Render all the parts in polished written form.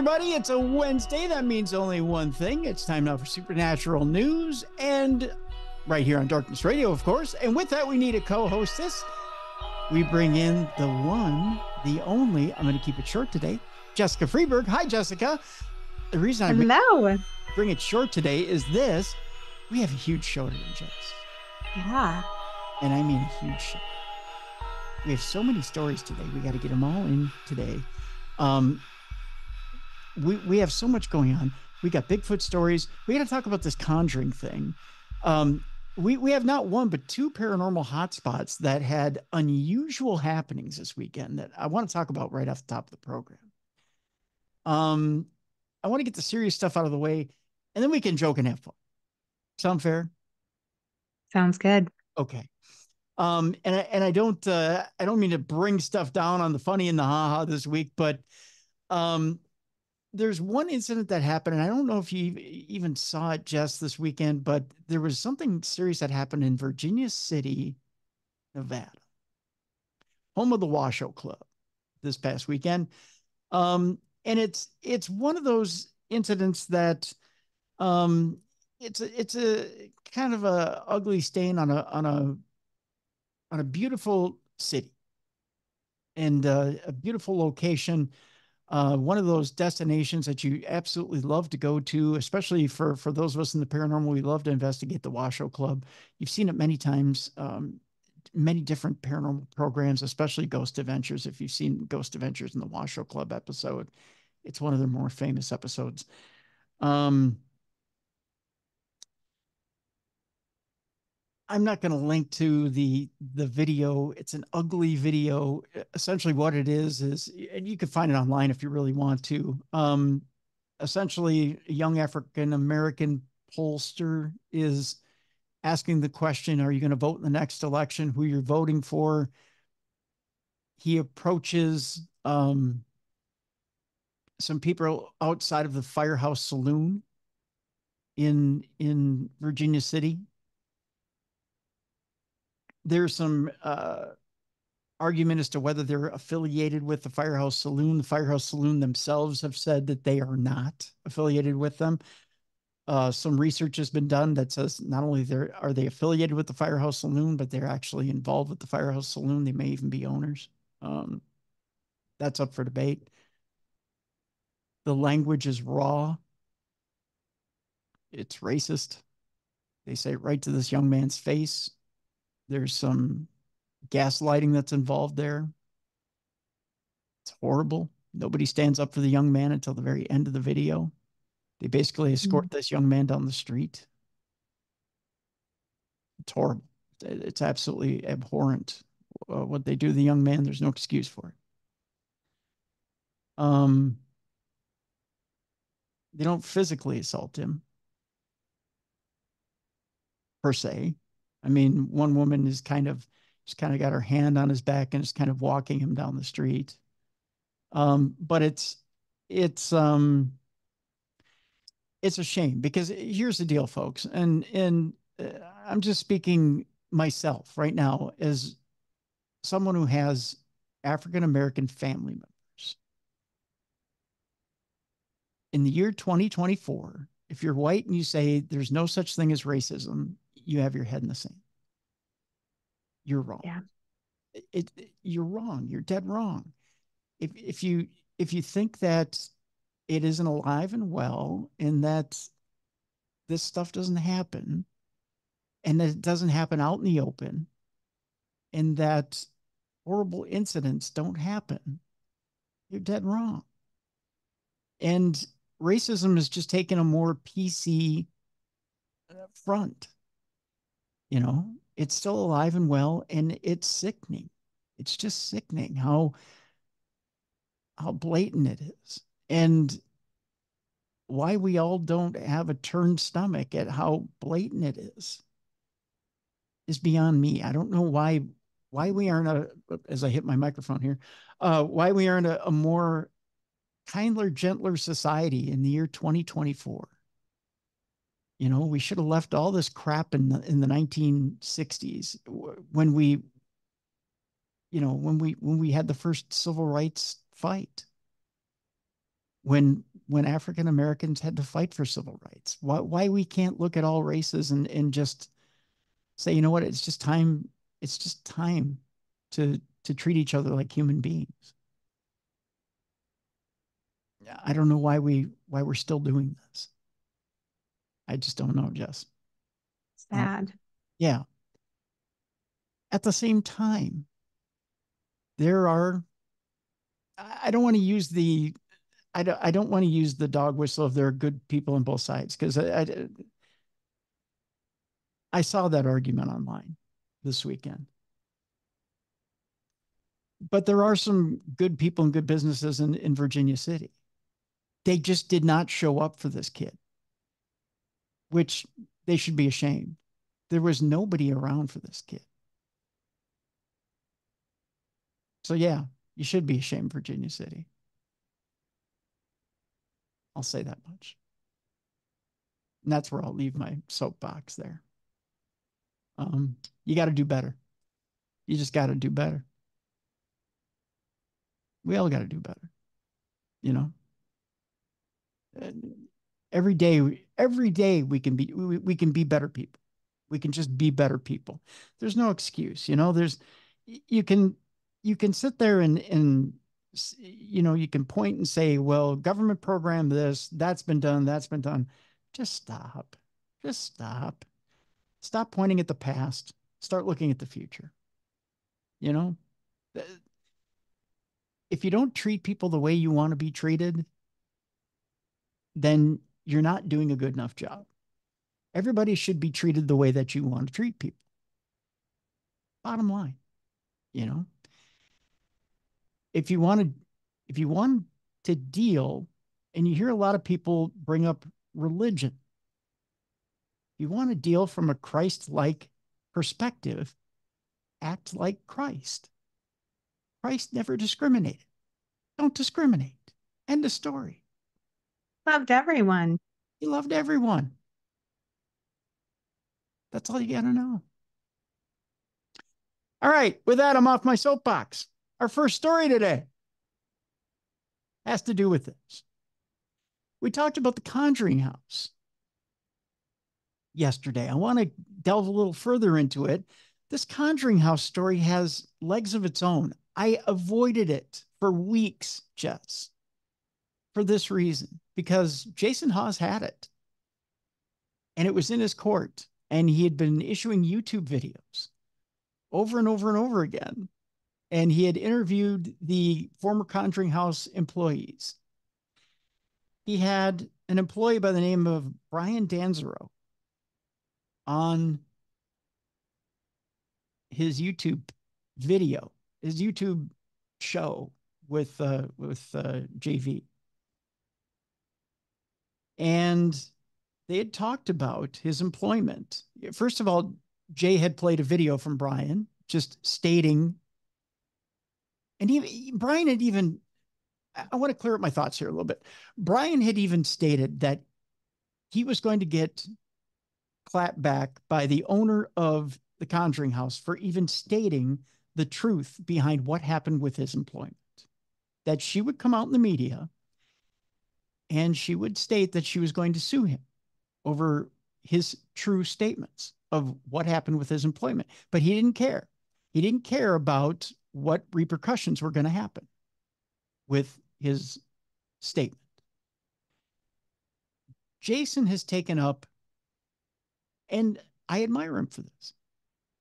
everybody. It's a Wednesday. That means only one thing. It's time now for Supernatural News, and right here on Darkness Radio, of course. And with that, we need a co-hostess. We bring in the one, the only, I'm going to keep it short today, Jessica Freeburg. Hi, Jessica. The reason I bring it short today is this. We have a huge show today, Jess. Yeah. And I mean a huge show. We have so many stories today. We got to get them all in today. We have so much going on. We got Bigfoot stories. We got to talk about this conjuring thing. We have not one, but two paranormal hotspots that had unusual happenings this weekend that I want to talk about right off the top of the program. I want to get the serious stuff out of the way, and then we can joke and have fun. Sound fair? Sounds good. Okay. And I don't mean to bring stuff down on the funny and the haha this week, but there's one incident that happened, and I don't know if you even saw it, Jess, this weekend, but there was something serious that happened in Virginia City, Nevada, home of the Washoe Club, this past weekend. And it's one of those incidents that it's a kind of a ugly stain on a beautiful city and a beautiful location. One of those destinations that you absolutely love to go to, especially for those of us in the paranormal. We love to investigate the Washoe Club. You've seen it many times, many different paranormal programs, especially Ghost Adventures. If you've seen Ghost Adventures in the Washoe Club episode, it's one of their more famous episodes. I'm not going to link to the video. It's an ugly video. Essentially what it is, and you can find it online if you really want to. Essentially, a young African-American pollster is asking the question, are you going to vote in the next election? Who you're voting for? He approaches some people outside of the Firehouse Saloon in Virginia City. There's some argument as to whether they're affiliated with the Firehouse Saloon. The Firehouse Saloon themselves have said that they are not affiliated with them. Some research has been done that says not only are they affiliated with the Firehouse Saloon, but they're actually involved with the Firehouse Saloon. They may even be owners. That's up for debate. The language is raw. It's racist. They say it right to this young man's face. There's some gaslighting that's involved there. It's horrible. Nobody stands up for the young man until the very end of the video. They basically escort this young man down the street. It's horrible. It's absolutely abhorrent what they do to the young man. There's no excuse for it. They don't physically assault him per se. I mean, one woman is kind of got her hand on his back and is kind of walking him down the street. But it's a shame, because here's the deal, folks. And I'm just speaking myself right now as someone who has African-American family members. In the year 2024, if you're white and you say there's no such thing as racism, you have your head in the sand. You're wrong. Yeah. You're wrong. You're dead wrong. If you think that it isn't alive and well, and that this stuff doesn't happen, and that it doesn't happen out in the open, and that horrible incidents don't happen, you're dead wrong. And racism is just taking a more PC front. You know, it's still alive and well, and it's sickening. It's just sickening how blatant it is, and why we all don't have a turned stomach at how blatant it is beyond me. I don't know why we aren't as I hit my microphone here, why we aren't a more kinder, gentler society in the year 2024. You know, we should have left all this crap in the 1960s when we had the first civil rights fight. when African Americans had to fight for civil rights. Why we can't look at all races and just say, you know what, it's just time to treat each other like human beings. I don't know why we're still doing this. I just don't know, Jess. Sad. Yeah. At the same time, there are I don't want to use the I don't want to use the dog whistle if there are good people on both sides because I saw that argument online this weekend. But there are some good people and good businesses in Virginia City. They just did not show up for this kid, which they should be ashamed. There was nobody around for this kid. So, yeah, you should be ashamed, Virginia City. I'll say that much. And that's where I'll leave my soapbox there. You got to do better. You just got to do better. We all got to do better, you know. Every day we can be better people. We can just be better people. There's no excuse, you know. You can you can sit there and you know, you can point and say, well, government program this, that's been done, that's been done. Just stop. Just stop. Stop pointing at the past. Start looking at the future. You know, if you don't treat people the way you want to be treated, then you're not doing a good enough job. Everybody should be treated the way that you want to treat people. Bottom line, you know, if you want to, if you want to deal, and you hear a lot of people bring up religion, you want to deal from a Christ-like perspective, act like Christ. Christ never discriminated. Don't discriminate. End of story. Loved everyone. He loved everyone. That's all you got to know. All right. With that, I'm off my soapbox. Our first story today has to do with this. We talked about the Conjuring House yesterday. I want to delve a little further into it. This Conjuring House story has legs of its own. I avoided it for weeks, Jess, for this reason, because Jason Hawes had it and it was in his court and he had been issuing YouTube videos over and over and over again. And he had interviewed the former Conjuring House employees. He had an employee by the name of Brian Danzero on his YouTube video, his YouTube show with JV. And they had talked about his employment. First of all, Jay had played a video from Brian just stating, and Brian had even, I want to clear up my thoughts here a little bit. Brian had even stated that he was going to get clapped back by the owner of the Conjuring House for even stating the truth behind what happened with his employment. That she would come out in the media and she would state that she was going to sue him over his true statements of what happened with his employment. But he didn't care. He didn't care about what repercussions were going to happen with his statement. Jason has taken up, and I admire him for this,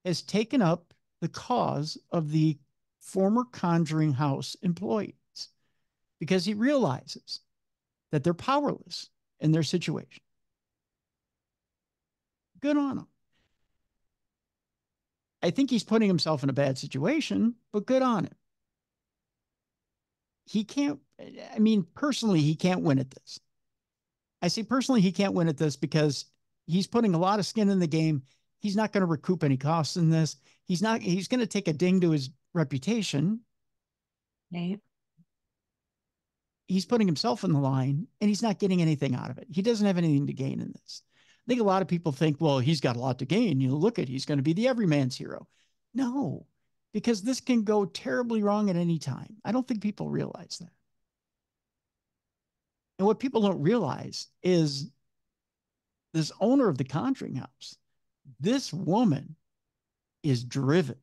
has taken up the cause of the former Conjuring House employees because he realizes that they're powerless in their situation. Good on him. I think he's putting himself in a bad situation, but good on him. He can't, I mean, personally, he can't win at this. I say personally, he can't win at this because he's putting a lot of skin in the game. He's not going to recoup any costs in this. He's going to take a ding to his reputation. Right. He's putting himself in the line and he's not getting anything out of it. He doesn't have anything to gain in this. I think a lot of people think, well, he's got a lot to gain. You look at, he's going to be the everyman's hero. No, because this can go terribly wrong at any time. I don't think people realize that. And what people don't realize is this owner of the Conjuring House, this woman is driven.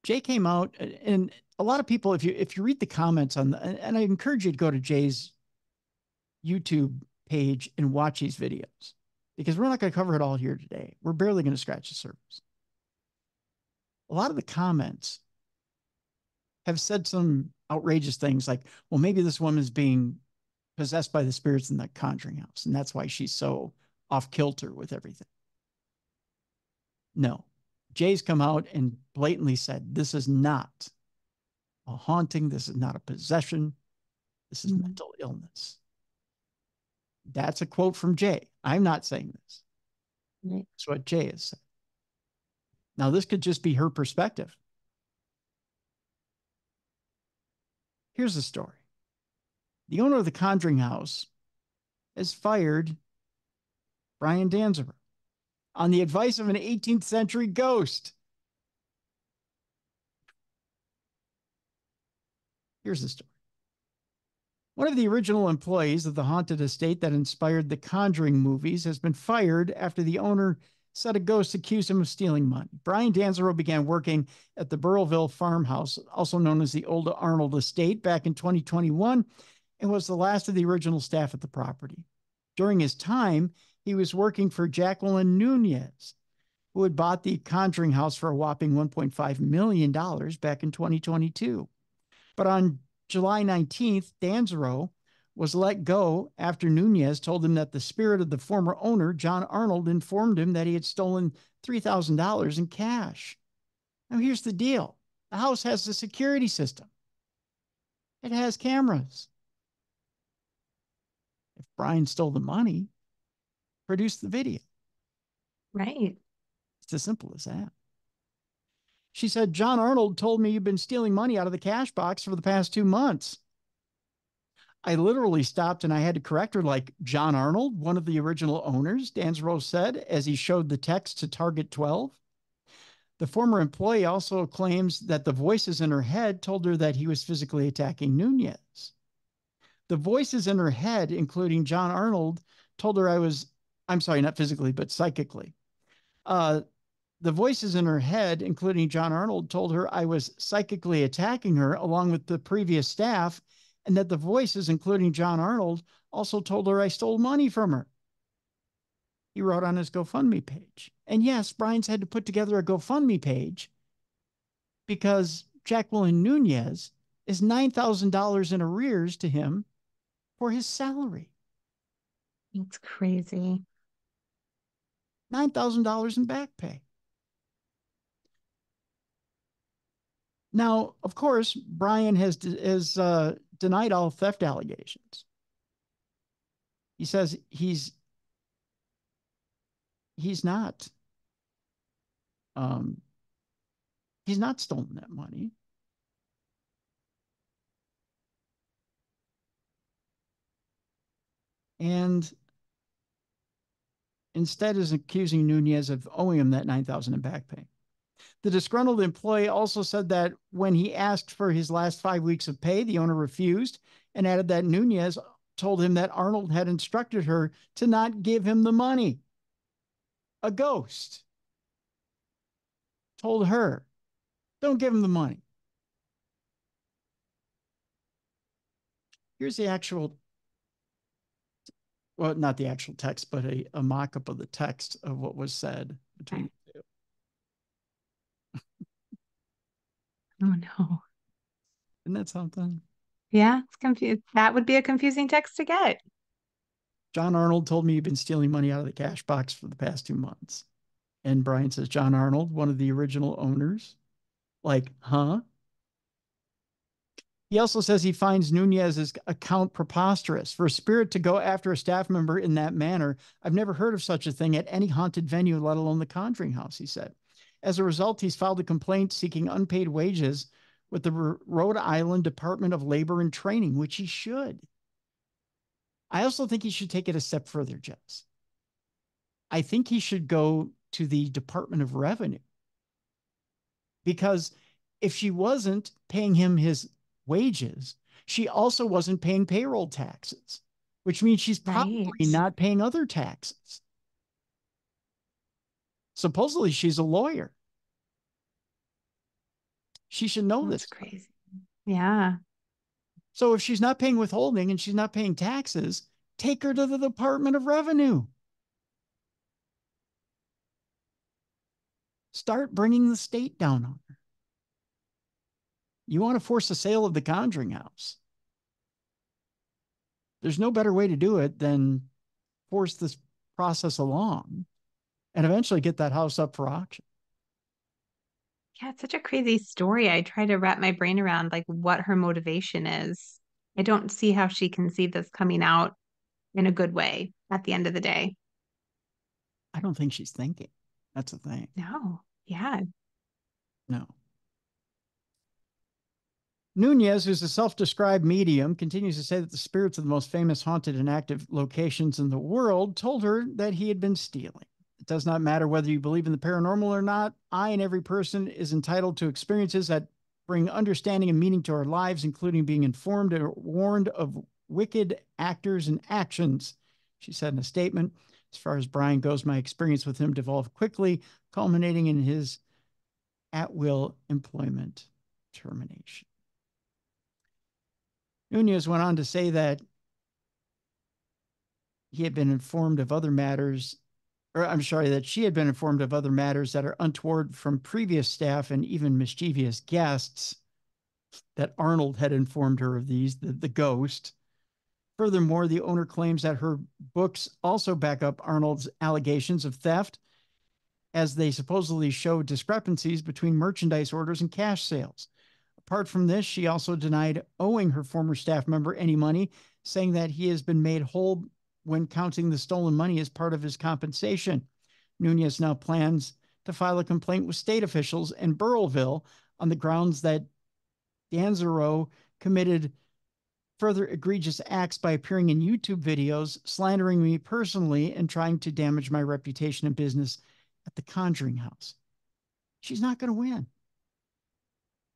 Jay came out, and a lot of people, if you read the comments on and I encourage you to go to Jay's YouTube page and watch these videos, because we're not going to cover it all here today. We're barely going to scratch the surface. A lot of the comments have said some outrageous things like, well, maybe this woman's being possessed by the spirits in the Conjuring House, and that's why she's so off kilter with everything. No. Jay's come out and blatantly said, this is not a haunting. This is not a possession. This is mental illness. That's a quote from Jay. I'm not saying this. That's what Jay has said. Now, this could just be her perspective. Here's the story. The owner of the Conjuring House has fired Brian Danziger on the advice of an 18th century ghost. Here's the story. One of the original employees of the haunted estate that inspired the Conjuring movies has been fired after the owner said a ghost accused him of stealing money. Brian Danziger began working at the Burrillville farmhouse, also known as the Old Arnold Estate, back in 2021, and was the last of the original staff at the property. During his time, he was working for Jacqueline Nunez, who had bought the Conjuring House for a whopping $1.5 million back in 2022. But on July 19th, Danziger was let go after Nunez told him that the spirit of the former owner, John Arnold, informed him that he had stolen $3,000 in cash. Now, here's the deal. The house has a security system. It has cameras. If Brian stole the money, produce the video. Right. It's as simple as that. She said, John Arnold told me you've been stealing money out of the cash box for the past 2 months. I literally stopped and I had to correct her, like, John Arnold, one of the original owners, Danziger said, as he showed the text to Target 12. The former employee also claims that the voices in her head told her that he was physically attacking Nunez. The voices in her head, including John Arnold, told her I'm sorry, not physically, but psychically. The voices in her head, including John Arnold, told her I was psychically attacking her along with the previous staff, and that the voices, including John Arnold, also told her I stole money from her. He wrote on his GoFundMe page. And yes, Brian's had to put together a GoFundMe page because Jacqueline Nunez is $9,000 in arrears to him for his salary. It's crazy. $9,000 in back pay. Now, of course, Brian has denied all theft allegations. He says he's not stolen that money. And instead is accusing Nunez of owing him that $9,000 in back pay. The disgruntled employee also said that when he asked for his last 5 weeks of pay, the owner refused, and added that Nunez told him that Arnold had instructed her to not give him the money. A ghost told her, don't give him the money. Here's the actual, well, not the actual text, but a mock-up of the text of what was said between the two. Oh, no. Isn't that something? Yeah, it's confused. That would be a confusing text to get. John Arnold told me you've been stealing money out of the cash box for the past 2 months. And Brian says, John Arnold, one of the original owners. Like, huh? He also says he finds Nunez's account preposterous. For a spirit to go after a staff member in that manner, I've never heard of such a thing at any haunted venue, let alone the Conjuring House, he said. As a result, he's filed a complaint seeking unpaid wages with the Rhode Island Department of Labor and Training, which he should. I also think he should take it a step further, Jess. I think he should go to the Department of Revenue. Because if she wasn't paying him his wages, She also wasn't paying payroll taxes, which means she's Right. probably not paying other taxes. Supposedly, she's a lawyer. She should know this That's stuff. crazy. Yeah. So if she's not paying withholding and she's not paying taxes, take her to the Department of Revenue. Start bringing the state down on her. You want to force a sale of the Conjuring house. There's no better way to do it than force this process along and eventually get that house up for auction. Yeah, it's such a crazy story. I try to wrap my brain around like what her motivation is. I don't see how she can see this coming out in a good way at the end of the day. I don't think she's thinking. That's the thing. No. Yeah. No. Nunez, who's a self-described medium, continues to say that the spirits of the most famous haunted and active locations in the world told her that he had been stealing. It does not matter whether you believe in the paranormal or not. I and every person is entitled to experiences that bring understanding and meaning to our lives, including being informed or warned of wicked actors and actions, she said in a statement. As far as Brian goes, my experience with him developed quickly, culminating in his at-will employment termination. Nunez went on to say that he had been informed of other matters, or I'm sorry, that she had been informed of other matters that are untoward from previous staff and even mischievous guests, that Arnold had informed her of these, the ghost. Furthermore, the owner claims that her books also back up Arnold's allegations of theft, as they supposedly show discrepancies between merchandise orders and cash sales. Apart from this, she also denied owing her former staff member any money, saying that he has been made whole when counting the stolen money as part of his compensation. Nunez now plans to file a complaint with state officials in Burrillville on the grounds that Danzaro committed further egregious acts by appearing in YouTube videos, slandering me personally, and trying to damage my reputation and business at the Conjuring House. She's not going to win.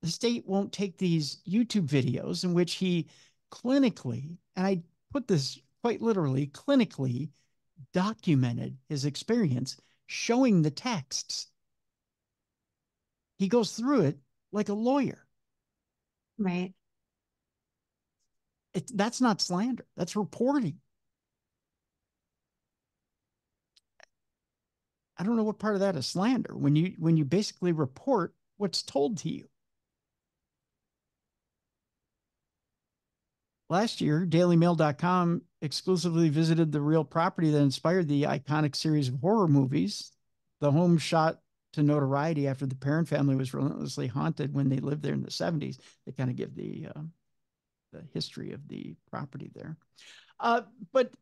The state won't take these YouTube videos in which he clinically, and I put this quite literally, clinically documented his experience, showing the texts. He goes through it like a lawyer. Right. That's not slander. That's reporting. I don't know what part of that is slander when you basically report what's told to you. Last year, dailymail.com exclusively visited the real property that inspired the iconic series of horror movies. The home shot to notoriety after the Perron family was relentlessly haunted when they lived there in the 70s. They kind of give the history of the property there. But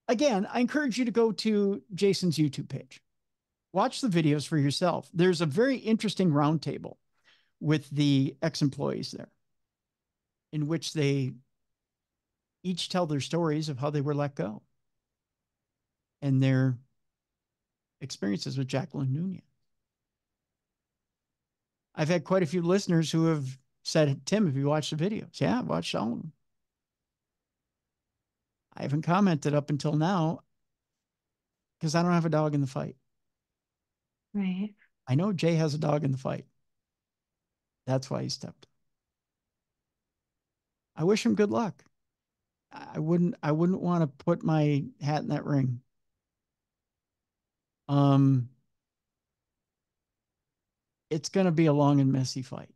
again, I encourage you to go to Jason's YouTube page. Watch the videos for yourself. There's a very interesting roundtable with the ex-employees there, in which they each tell their stories of how they were let go and their experiences with Jacqueline Nunez. I've had quite a few listeners who have said, Tim, have you watched the videos? Yeah, I've watched all of them. I haven't commented up until now because I don't have a dog in the fight. Right. I know Jay has a dog in the fight. That's why he stepped. I wish him good luck. I wouldn't want to put my hat in that ring. Um, it's going to be a long and messy fight.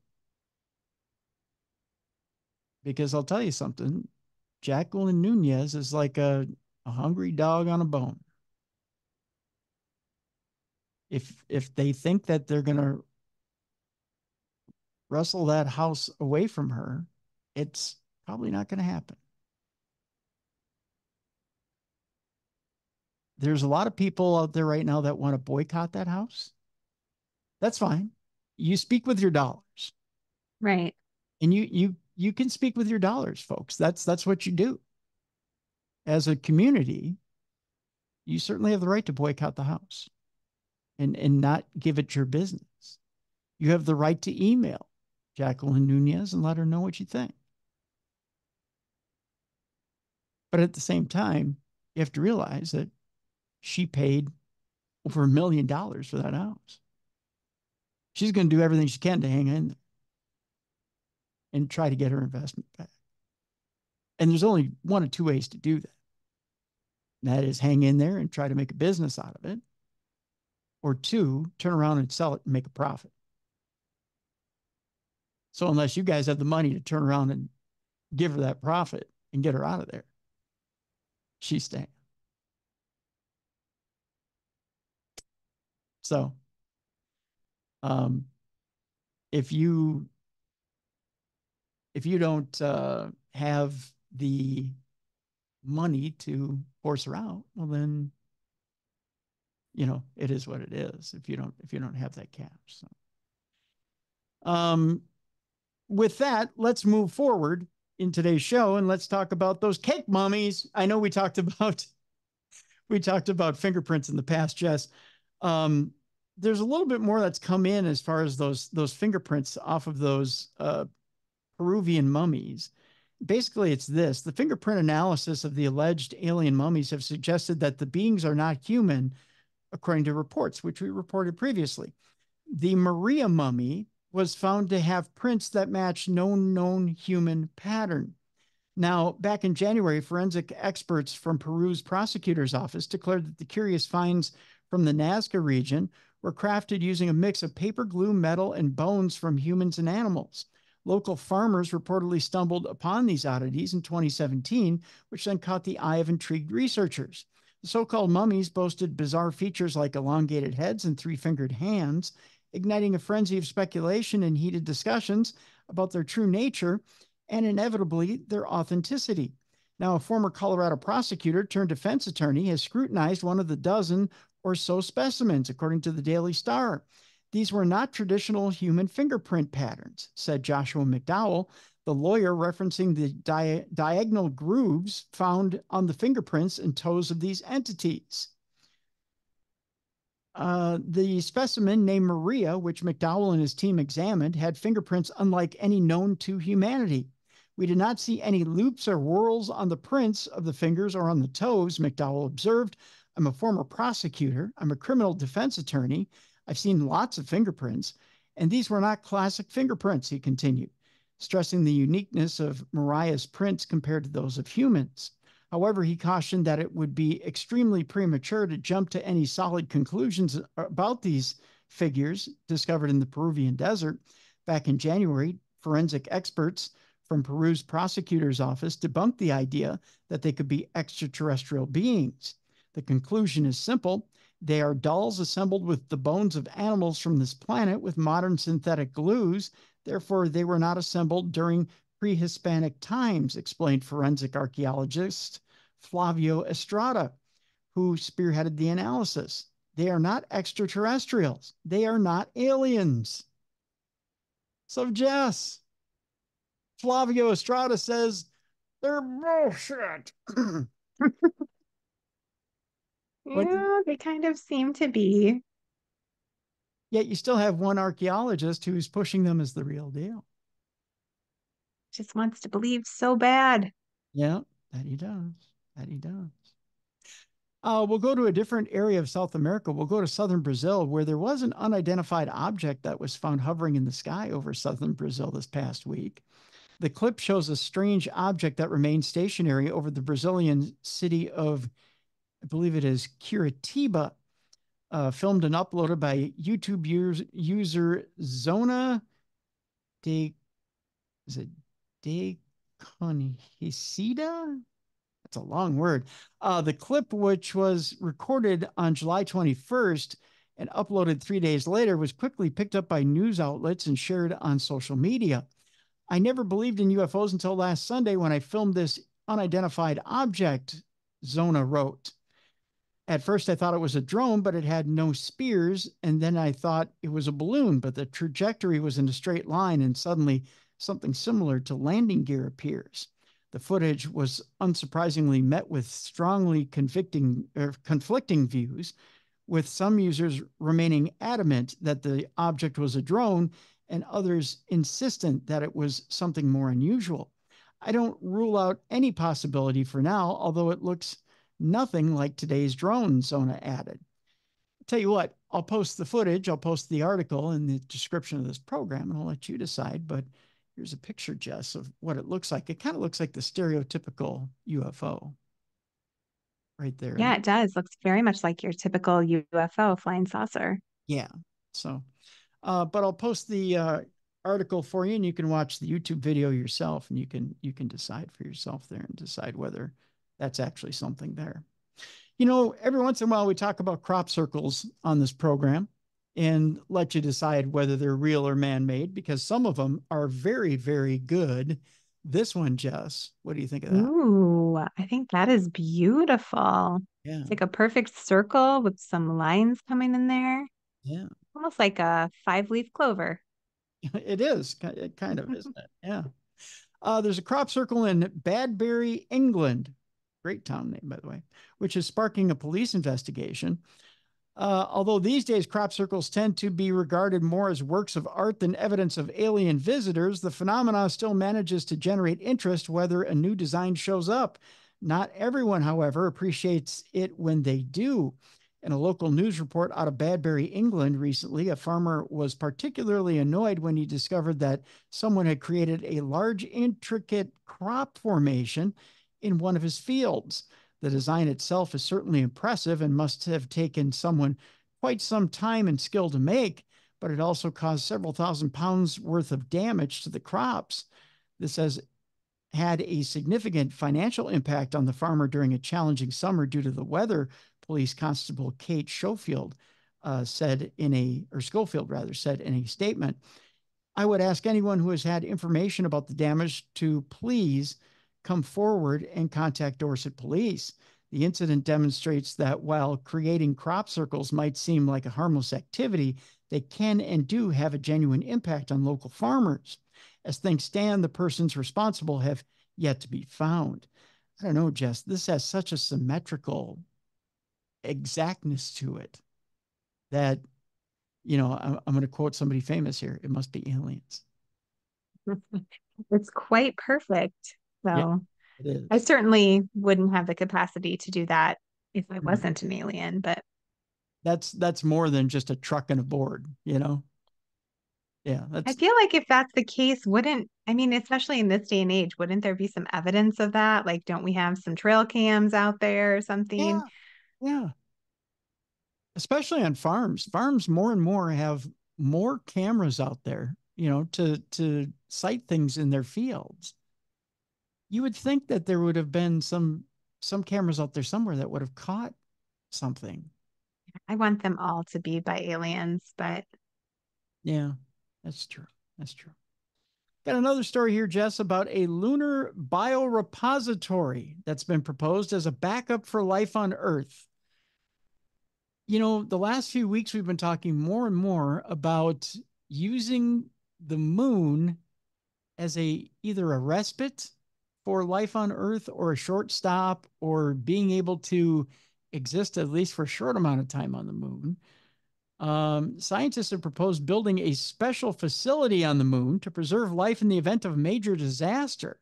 Because I'll tell you something, Jacqueline Nunez is like a hungry dog on a bone. If they think that they're going to wrestle that house away from her, it's probably not going to happen. There's a lot of people out there right now that want to boycott that house. That's fine. You speak with your dollars. Right. And you can speak with your dollars, folks. That's what you do. As a community, you certainly have the right to boycott the house and not give it your business. You have the right to email Jacqueline Nunez and let her know what you think. But at the same time, you have to realize that she paid over $1 million for that house. She's going to do everything she can to hang in there and try to get her investment back. And there's only one or two ways to do that. And that is hang in there and try to make a business out of it. Or two, turn around and sell it and make a profit. So unless you guys have the money to turn around and give her that profit and get her out of there, she's staying. So um, if you don't have the money to force her out, well then, it is what it is. If you don't have that cash. So with that, let's move forward in today's show and let's talk about those cake mummies. I know we talked about fingerprints in the past, Jess. There's a little bit more that's come in as far as those fingerprints off of those Peruvian mummies. Basically, it's this: the fingerprint analysis of the alleged alien mummies have suggested that the beings are not human, according to reports, which we reported previously. The Maria mummy was found to have prints that match known human pattern. Now, back in January, forensic experts from Peru's prosecutor's office declared that the curious finds from the Nazca region were crafted using a mix of paper glue, metal, and bones from humans and animals. Local farmers reportedly stumbled upon these oddities in 2017, which then caught the eye of intrigued researchers. The so-called mummies boasted bizarre features like elongated heads and three-fingered hands, igniting a frenzy of speculation and heated discussions about their true nature and inevitably their authenticity. Now, a former Colorado prosecutor turned defense attorney has scrutinized one of the dozen or so specimens, according to the Daily Star. These were not traditional human fingerprint patterns, said Joshua McDowell, the lawyer, referencing the diagonal grooves found on the fingerprints and toes of these entities. The specimen named Maria, which McDowell and his team examined, had fingerprints unlike any known to humanity. We did not see any loops or whorls on the prints of the fingers or on the toes, McDowell observed. I'm a former prosecutor. I'm a criminal defense attorney. I've seen lots of fingerprints, and these were not classic fingerprints, he continued, stressing the uniqueness of Maria's prints compared to those of humans. However, he cautioned that it would be extremely premature to jump to any solid conclusions about these figures discovered in the Peruvian desert. Back in January, forensic experts from Peru's prosecutor's office debunked the idea that they could be extraterrestrial beings. The conclusion is simple. They are dolls assembled with the bones of animals from this planet with modern synthetic glues. Therefore, they were not assembled during pre-Hispanic times, explained forensic archaeologist Flavio Estrada, who spearheaded the analysis. They are not extraterrestrials. They are not aliens. So, Jess, Flavio Estrada says they're bullshit. Yeah, they kind of seem to be. Yet you still have one archaeologist who's pushing them as the real deal. Just wants to believe so bad. Yeah, that he does. That he does. We'll go to a different area of South America. We'll go to southern Brazil, where there was an unidentified object that was found hovering in the sky over southern Brazil this past week. The clip shows a strange object that remained stationary over the Brazilian city of, I believe it is Curitiba, filmed and uploaded by YouTube user Zona de, is it de Conhecida? That's a long word. The clip, which was recorded on July 21st and uploaded 3 days later, was quickly picked up by news outlets and shared on social media. I never believed in UFOs until last Sunday when I filmed this unidentified object, Zona wrote. At first, I thought it was a drone, but it had no spears. And then I thought it was a balloon, but the trajectory was in a straight line. And suddenly, something similar to landing gear appears. The footage was unsurprisingly met with strongly conflicting views, with some users remaining adamant that the object was a drone and others insistent that it was something more unusual. I don't rule out any possibility for now, although it looks nothing like today's drone, Sona added. Tell you what, I'll post the footage, I'll post the article in the description of this program, and I'll let you decide. But here's a picture, Jess, of what it looks like. It kind of looks like the stereotypical UFO right there. Yeah, it does. Looks very much like your typical UFO flying saucer. Yeah. So, but I'll post the article for you, and you can watch the YouTube video yourself, and you can decide for yourself there and decide whether that's actually something there. Every once in a while we talk about crop circles on this program and let you decide whether they're real or man-made, because some of them are very, very good. This one, Jess, what do you think of that? Ooh, I think that is beautiful. Yeah, It's like a perfect circle with some lines coming in there, yeah, almost like a five-leaf clover. it is. It kind of, isn't it? Yeah. There's a crop circle in Badbury, England. Great town name, by the way, which is sparking a police investigation. Although these days crop circles tend to be regarded more as works of art than evidence of alien visitors, the phenomena still manages to generate interest whether a new design shows up. Not everyone, however, appreciates it when they do. In a local news report out of Badbury, England recently, a farmer was particularly annoyed when he discovered that someone had created a large, intricate crop formation in one of his fields. The design itself is certainly impressive and must have taken someone quite some time and skill to make, but it also caused several £1,000s worth of damage to the crops. This has had a significant financial impact on the farmer during a challenging summer due to the weather, Police Constable Kate Schofield said in a statement. I would ask anyone who has had information about the damage to please come forward and contact Dorset Police. The incident demonstrates that while creating crop circles might seem like a harmless activity, they can and do have a genuine impact on local farmers. As things stand, the persons responsible have yet to be found. I don't know, Jess, this has such a symmetrical exactness to it that, I'm going to quote somebody famous here. It must be aliens. It's quite perfect. Yeah, So it I is. certainly wouldn't have the capacity to do that if I No, wasn't an alien, but that's more than just a truck and a board. Yeah, I that's feel like if that's the case, I mean, especially in this day and age, wouldn't there be some evidence of that? Like, don't we have some trail cams out there or something? yeah, yeah. Especially on farms. Farms more and more have more cameras out there, to sight things in their fields. You would think that there would have been some cameras out there somewhere that would have caught something. I want them all to be by aliens, but Yeah, that's true. That's true. Got another story here, Jess, about a lunar biorepository that's been proposed as a backup for life on Earth. The last few weeks we've been talking more and more about using the moon as either a respite for life on Earth or a short stop or being able to exist at least for a short amount of time on the moon. Scientists have proposed building a special facility on the moon to preserve life in the event of a major disaster.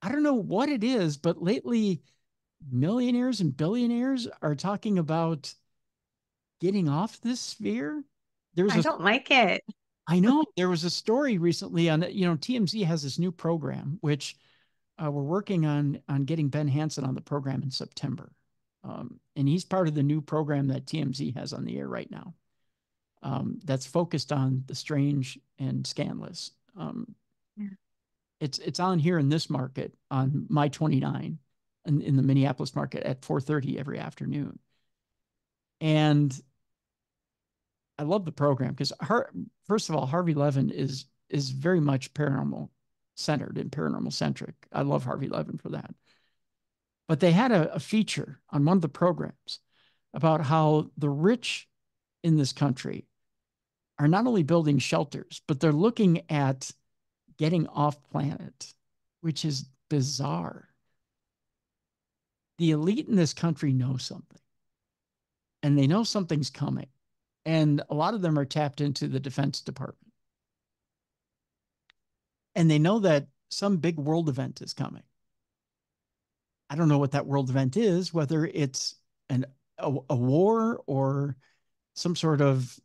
I don't know what it is, but lately millionaires and billionaires are talking about getting off this sphere. There was I a don't like it. I know there was a story recently on, TMZ has this new program which we're working on getting Ben Hansen on the program in September. And he's part of the new program that TMZ has on the air right now. That's focused on the strange and scandalous. Yeah. It's on here in this market on my 29 in the Minneapolis market at 4:30 every afternoon. And I love the program because first of all, Harvey Levin is very much paranormal centered and paranormal centric. I love Harvey Levin for that. But they had a feature on one of the programs about how the rich in this country are not only building shelters, but they're looking at getting off planet, which is bizarre. The elite in this country know something, and they know something's coming. And a lot of them are tapped into the Defense Department. And they know that some big world event is coming. I don't know what that world event is, whether it's a war or some sort of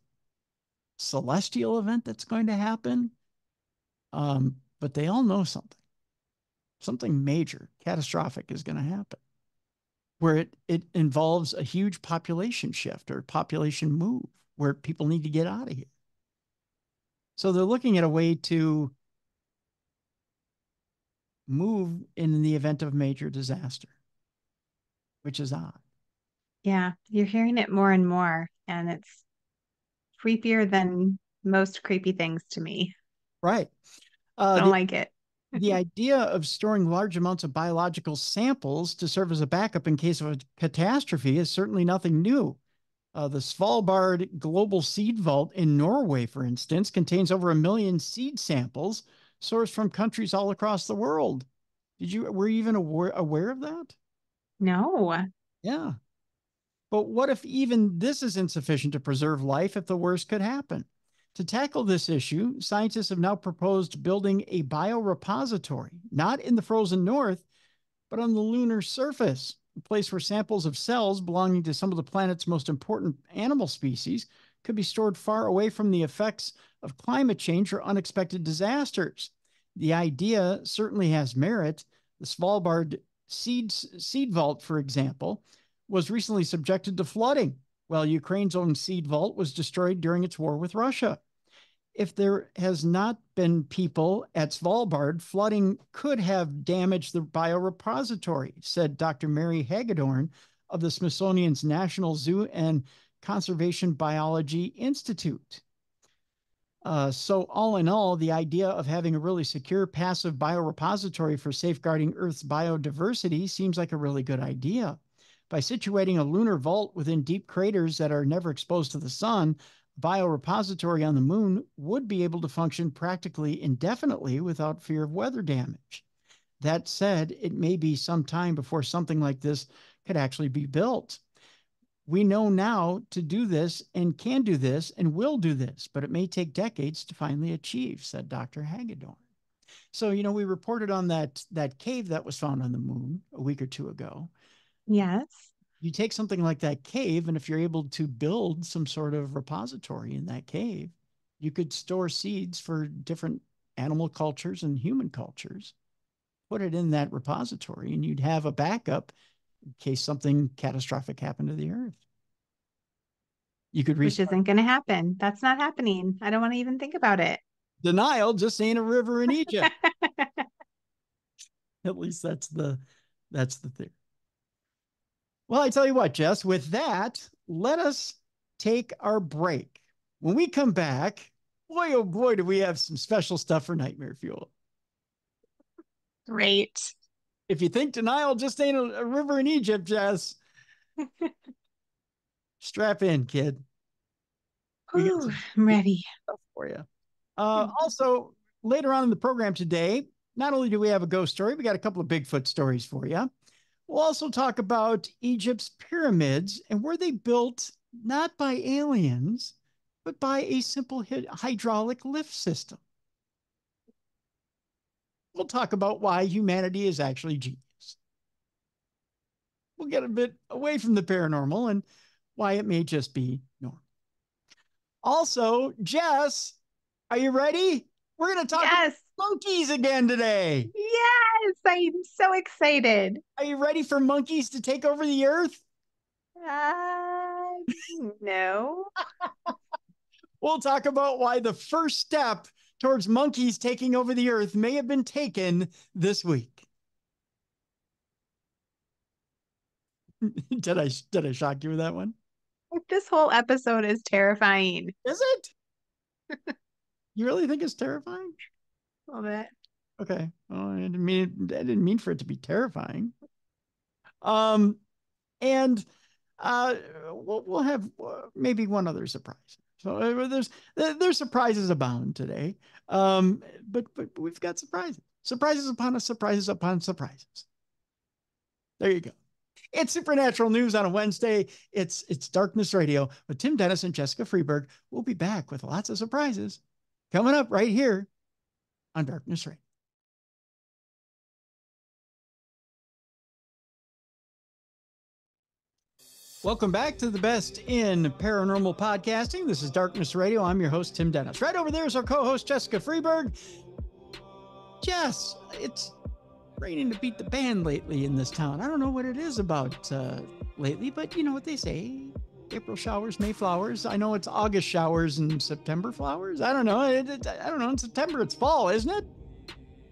celestial event that's going to happen. But they all know something major, catastrophic is going to happen, where it involves a huge population shift or population move where people need to get out of here. So they're looking at a way to move in the event of major disaster, which is odd. Yeah, you're hearing it more and more, and it's creepier than most creepy things to me. Right. I don't The like it. the idea of storing large amounts of biological samples to serve as a backup in case of a catastrophe is certainly nothing new. The Svalbard Global Seed Vault in Norway, for instance, contains over 1 million seed samples sourced from countries all across the world. Were you even aware of that? No. Yeah. But what if even this is insufficient to preserve life if the worst could happen? To tackle this issue, scientists have now proposed building a biorepository, not in the frozen north, but on the lunar surface, a place where samples of cells belonging to some of the planet's most important animal species could be stored far away from the effects of climate change or unexpected disasters. The idea certainly has merit. The Svalbard seed vault, for example, was recently subjected to flooding, while Ukraine's own seed vault was destroyed during its war with Russia. If there has not been people at Svalbard, flooding could have damaged the biorepository, said Dr. Mary Hagedorn of the Smithsonian's National Zoo and Conservation Biology Institute. So all in all, the idea of having a really secure, passive biorepository for safeguarding Earth's biodiversity seems like a really good idea. By situating a lunar vault within deep craters that are never exposed to the sun, a biorepository on the moon would be able to function practically indefinitely without fear of weather damage. That said, it may be some time before something like this could actually be built. We know now to do this and can do this and will do this, but it may take decades to finally achieve, said Dr. Hagedorn. So, we reported on that cave that was found on the moon a week or two ago. Yes. You take something like that cave, and if you're able to build some sort of repository in that cave, you could store seeds for different animal cultures and human cultures, put it in that repository, and you'd have a backup in case something catastrophic happened to the earth. You could Which restart. isn't going to happen. That's not happening. I don't want to even think about it. Denial just ain't a river in Egypt. At least that's the theory. Well, I tell you what, Jess, with that, let us take our break. When we come back, boy, oh boy, do we have some special stuff for Nightmare Fuel. Great. If you think denial just ain't a river in Egypt, Jess, strap in, kid. We got Ooh, some I'm ready. stuff for you. Also, later on in the program today, not only do we have a ghost story, we got a couple of Bigfoot stories for you. We'll also talk about Egypt's pyramids and were they built not by aliens, but by a simple hydraulic lift system. We'll talk about why humanity is actually genius. We'll get a bit away from the paranormal and why it may just be normal. Also, Jess, are you ready? We're going to talk about Yes. monkeys again today. Yes. I'm so excited. Are you ready for monkeys to take over the earth? Uh, no. We'll talk about why the first step towards monkeys taking over the earth may have been taken this week. Did I shock you with that one? This whole episode is terrifying. Is it? You really think it's terrifying? A little bit. Okay. Oh, I didn't mean for it to be terrifying. Um, and we'll have maybe one other surprise. So there's surprises abound today. But we've got surprises upon surprises upon surprises. There you go. It's Supernatural News on a Wednesday. It's Darkness Radio with Tim Dennis and Jessica Freeburg. We'll be back with lots of surprises coming up right here on Darkness Radio. Welcome back to the best in paranormal podcasting. This is Darkness Radio. I'm your host, Tim Dennis. Right over there is our co-host, Jessica Freeburg. Jess, it's raining to beat the band lately in this town. I don't know what it is about lately, but you know what they say. April showers, May flowers. I know it's August showers and September flowers. I don't know. I don't know. In September, it's fall, isn't it?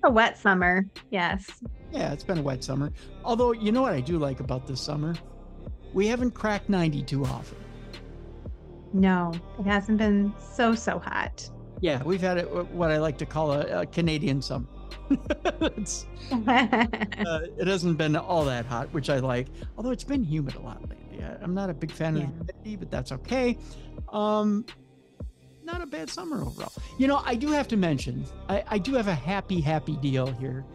A wet summer. Yes. Yeah, it's been a wet summer. Although, you know what I do like about this summer? We haven't cracked 90 too often. No, it hasn't been so hot. Yeah, we've had what I like to call a Canadian summer. It hasn't been all that hot, which I like. Although it's been humid a lot lately. I'm not a big fan of the humidity, but that's okay. Not a bad summer overall. You know, I do have to mention, I do have a happy deal here.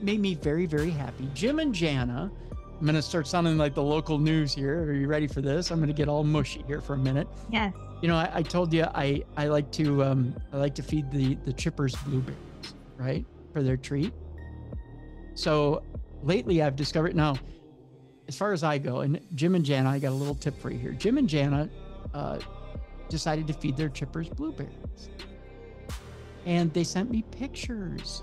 Made me very, very happy. Jim and Jana, I'm going to start sounding like the local news here. Are you ready for this? I'm going to get all mushy here for a minute. Yes. You know, I told you I like to feed the chippers blueberries, right, for their treat. So lately I've discovered, now, as far as I go, and Jim and Jana, I got a little tip for you here. Jim and Jana decided to feed their chippers blueberries, and they sent me pictures.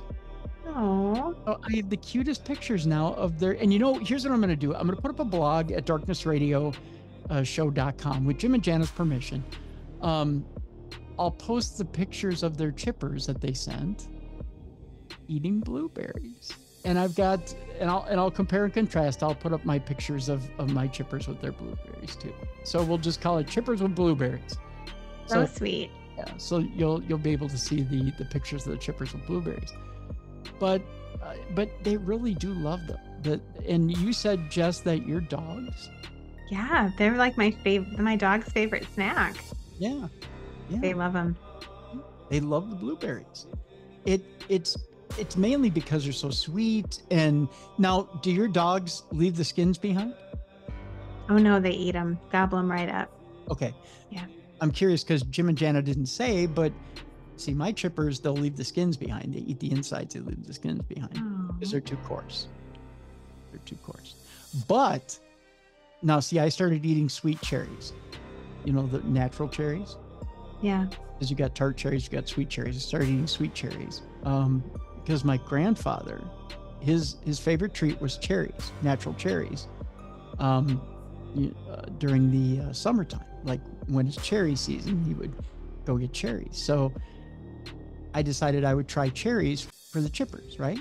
Oh, I have the cutest pictures now of their, and you know, here's what I'm going to do. I'm going to put up a blog at darknessradioshow.com with Jim and Jana's permission. I'll post the pictures of their chippers that they sent eating blueberries. And I've got, and I'll compare and contrast. I'll put up my pictures of my chippers with their blueberries too. So we'll just call it chippers with blueberries. so sweet. Yeah. So you'll be able to see the pictures of the chippers with blueberries. But they really do love them. And you said, Jess, that your dogs? Yeah, they're like my dog's favorite snack. Yeah. They love them. They love the blueberries. It's mainly because they're so sweet. And now, do your dogs leave the skins behind? Oh no, they eat them, gobble them right up. Okay. Yeah. I'm curious because Jim and Jana didn't say, but see, my chippers, they'll leave the skins behind. They eat the insides, they leave the skins behind because they're too coarse. But now, see, I started eating sweet cherries. You know, the natural cherries? Yeah. Because you got tart cherries, you got sweet cherries. I started eating sweet cherries because my grandfather, his favorite treat was cherries, natural cherries, during the summertime. Like when it's cherry season, he would go get cherries. So I decided I would try cherries for the chippers, right?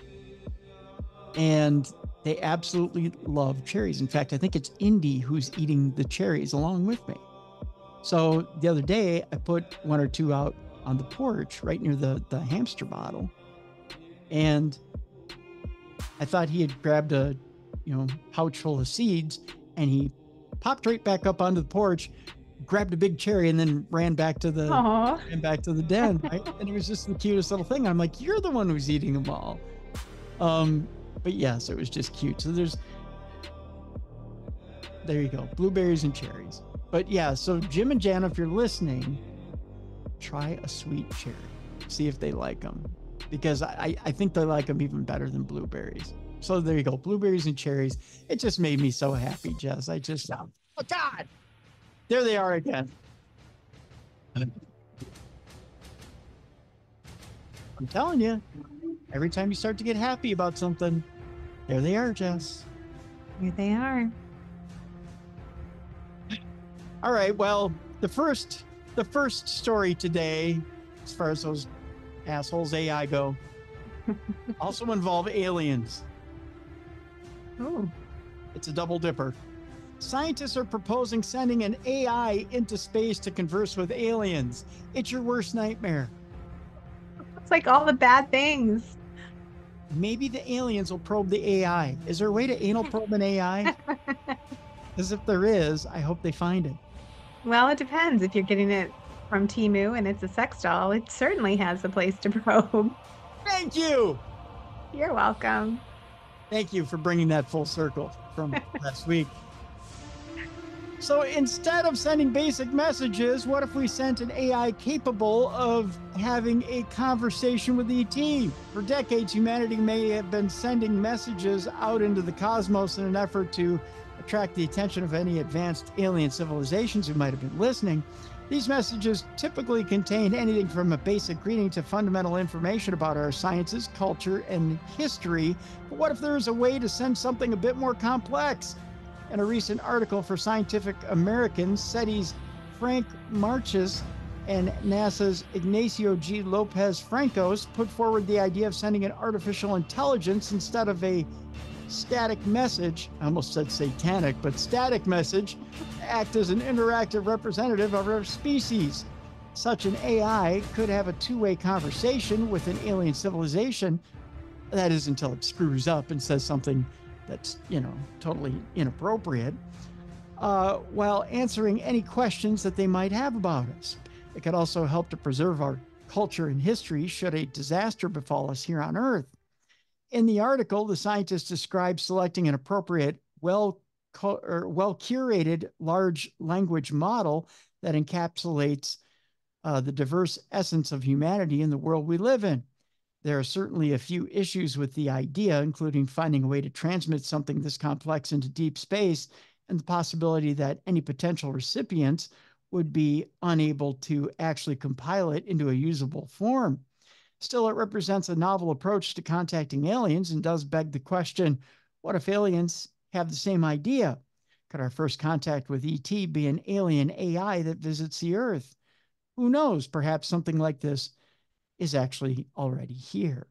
And they absolutely love cherries. In fact, I think it's Indy who's eating the cherries along with me. So the other day, I put one or two out on the porch right near the hamster bottle. And I thought he had grabbed a pouch full of seeds, and he popped right back up onto the porch, grabbed a big cherry, and then ran back to the den, right? And it was just the cutest little thing. I'm like, you're the one who's eating them all. But yes, it was just cute. So there you go, blueberries and cherries. But yeah, so Jim and Jana, if you're listening, try a sweet cherry. See if they like them, because I think they like them even better than blueberries. So there you go, blueberries and cherries. It just made me so happy, Jess. Oh God, there they are again. I'm telling you, every time you start to get happy about something, there they are, Jess. Here they are. All right. Well, the first story today, as far as those assholes AI go, also involve aliens. Oh. It's a double dipper. Scientists are proposing sending an AI into space to converse with aliens. It's your worst nightmare. It's like all the bad things. Maybe the aliens will probe the AI. Is there a way to anal probe an AI? Because if there is, I hope they find it. Well, it depends. If you're getting it from Temu and it's a sex doll, it certainly has a place to probe. Thank you. You're welcome. Thank you for bringing that full circle from last week. So instead of sending basic messages, what if we sent an AI capable of having a conversation with ET? For decades, humanity may have been sending messages out into the cosmos in an effort to attract the attention of any advanced alien civilizations who might have been listening. These messages typically contain anything from a basic greeting to fundamental information about our sciences, culture, and history. But what if there is a way to send something a bit more complex? In a recent article for Scientific American, SETI's Frank Marches and NASA's Ignacio G. Lopez Francos put forward the idea of sending an artificial intelligence instead of a static message. I almost said satanic, but static message, to act as an interactive representative of our species. Such an AI could have a two-way conversation with an alien civilization. That is, until it screws up and says something that's, totally inappropriate, while answering any questions that they might have about us. It could also help to preserve our culture and history should a disaster befall us here on Earth. In the article, the scientists describe selecting an appropriate, well-curated large language model that encapsulates the diverse essence of humanity in the world we live in. There are certainly a few issues with the idea, including finding a way to transmit something this complex into deep space and the possibility that any potential recipients would be unable to actually compile it into a usable form. Still, it represents a novel approach to contacting aliens and does beg the question, what if aliens have the same idea? Could our first contact with ET be an alien AI that visits the Earth? Who knows? Perhaps something like this is actually already here.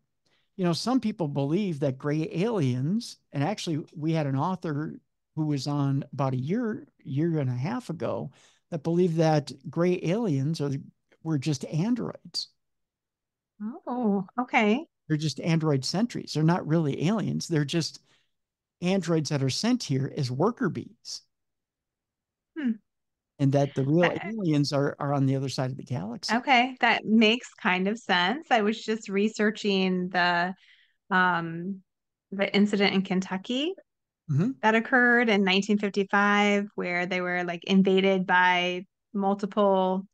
Some people believe that gray aliens, and actually we had an author who was on about a year and a half ago that believed that gray aliens were just androids. Oh, okay. They're just android sentries. They're not really aliens. They're just androids that are sent here as worker bees. And that the real aliens are on the other side of the galaxy. Okay, that makes kind of sense. I was just researching the incident in Kentucky that occurred in 1955, where they were like invaded by multiple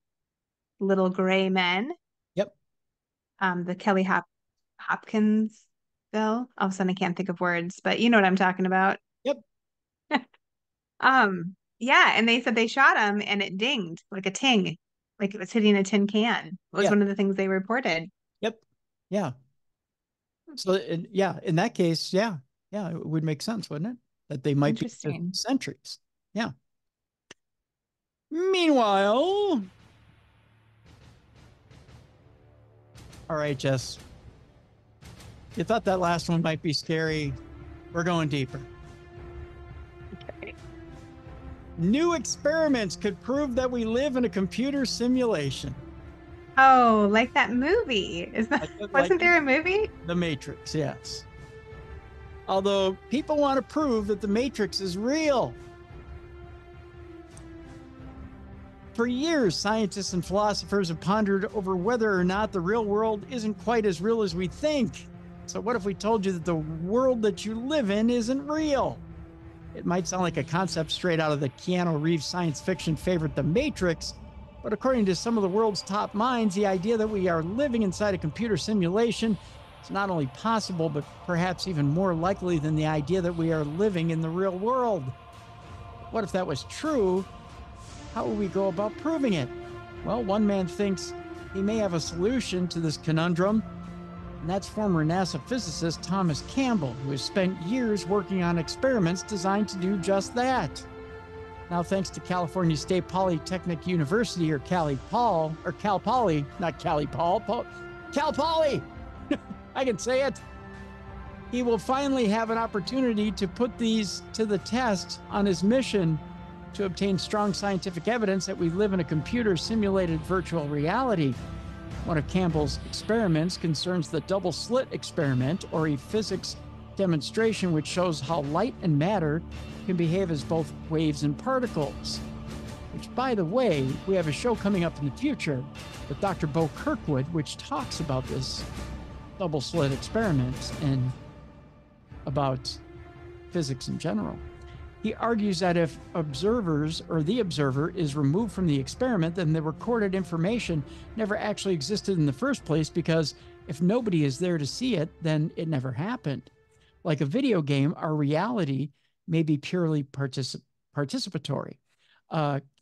little gray men. Yep. The Kelly Hopkinsville. All of a sudden, I can't think of words, but you know what I'm talking about. Yep. Yeah, and they said they shot him and it dinged like a ting, like it was hitting a tin can. It was one of the things they reported. Yep. Yeah. So, in that case, yeah, it would make sense, wouldn't it? That they might be sentries. Yeah. Meanwhile, all right, Jess, you thought that last one might be scary. We're going deeper. Okay. New experiments could prove that we live in a computer simulation. Oh, like that movie. Wasn't there a movie? The Matrix, yes. Although people want to prove that the Matrix is real. For years, scientists and philosophers have pondered over whether or not the real world isn't quite as real as we think. So what if we told you that the world that you live in isn't real? It might sound like a concept straight out of the Keanu Reeves science fiction favorite, The Matrix, but according to some of the world's top minds, the idea that we are living inside a computer simulation is not only possible, but perhaps even more likely than the idea that we are living in the real world. What if that was true? How would we go about proving it? Well, one man thinks he may have a solution to this conundrum, and that's former NASA physicist Thomas Campbell, who has spent years working on experiments designed to do just that. Now, thanks to California State Polytechnic University, or Cal Poly, not Cali Paul, Cal Poly, I can say it. He will finally have an opportunity to put these to the test on his mission to obtain strong scientific evidence that we live in a computer-simulated virtual reality. One of Campbell's experiments concerns the double slit experiment, or a physics demonstration which shows how light and matter can behave as both waves and particles. Which, by the way, we have a show coming up in the future with Dr. Bo Kirkwood, which talks about this double slit experiment and about physics in general. He argues that if the observer is removed from the experiment, then the recorded information never actually existed in the first place, because if nobody is there to see it, then it never happened. Like a video game, our reality may be purely participatory.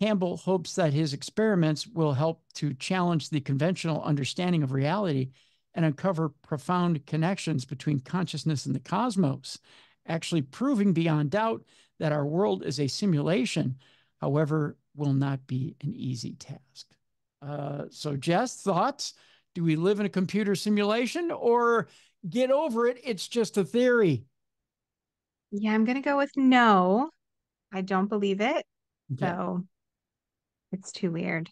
Campbell hopes that his experiments will help to challenge the conventional understanding of reality and uncover profound connections between consciousness and the cosmos, actually proving beyond doubt that our world is a simulation, however, will not be an easy task. So, Jess, thoughts? Do we live in a computer simulation or get over it? It's just a theory. Yeah, I'm going to go with no. I don't believe it. Okay. So it's too weird.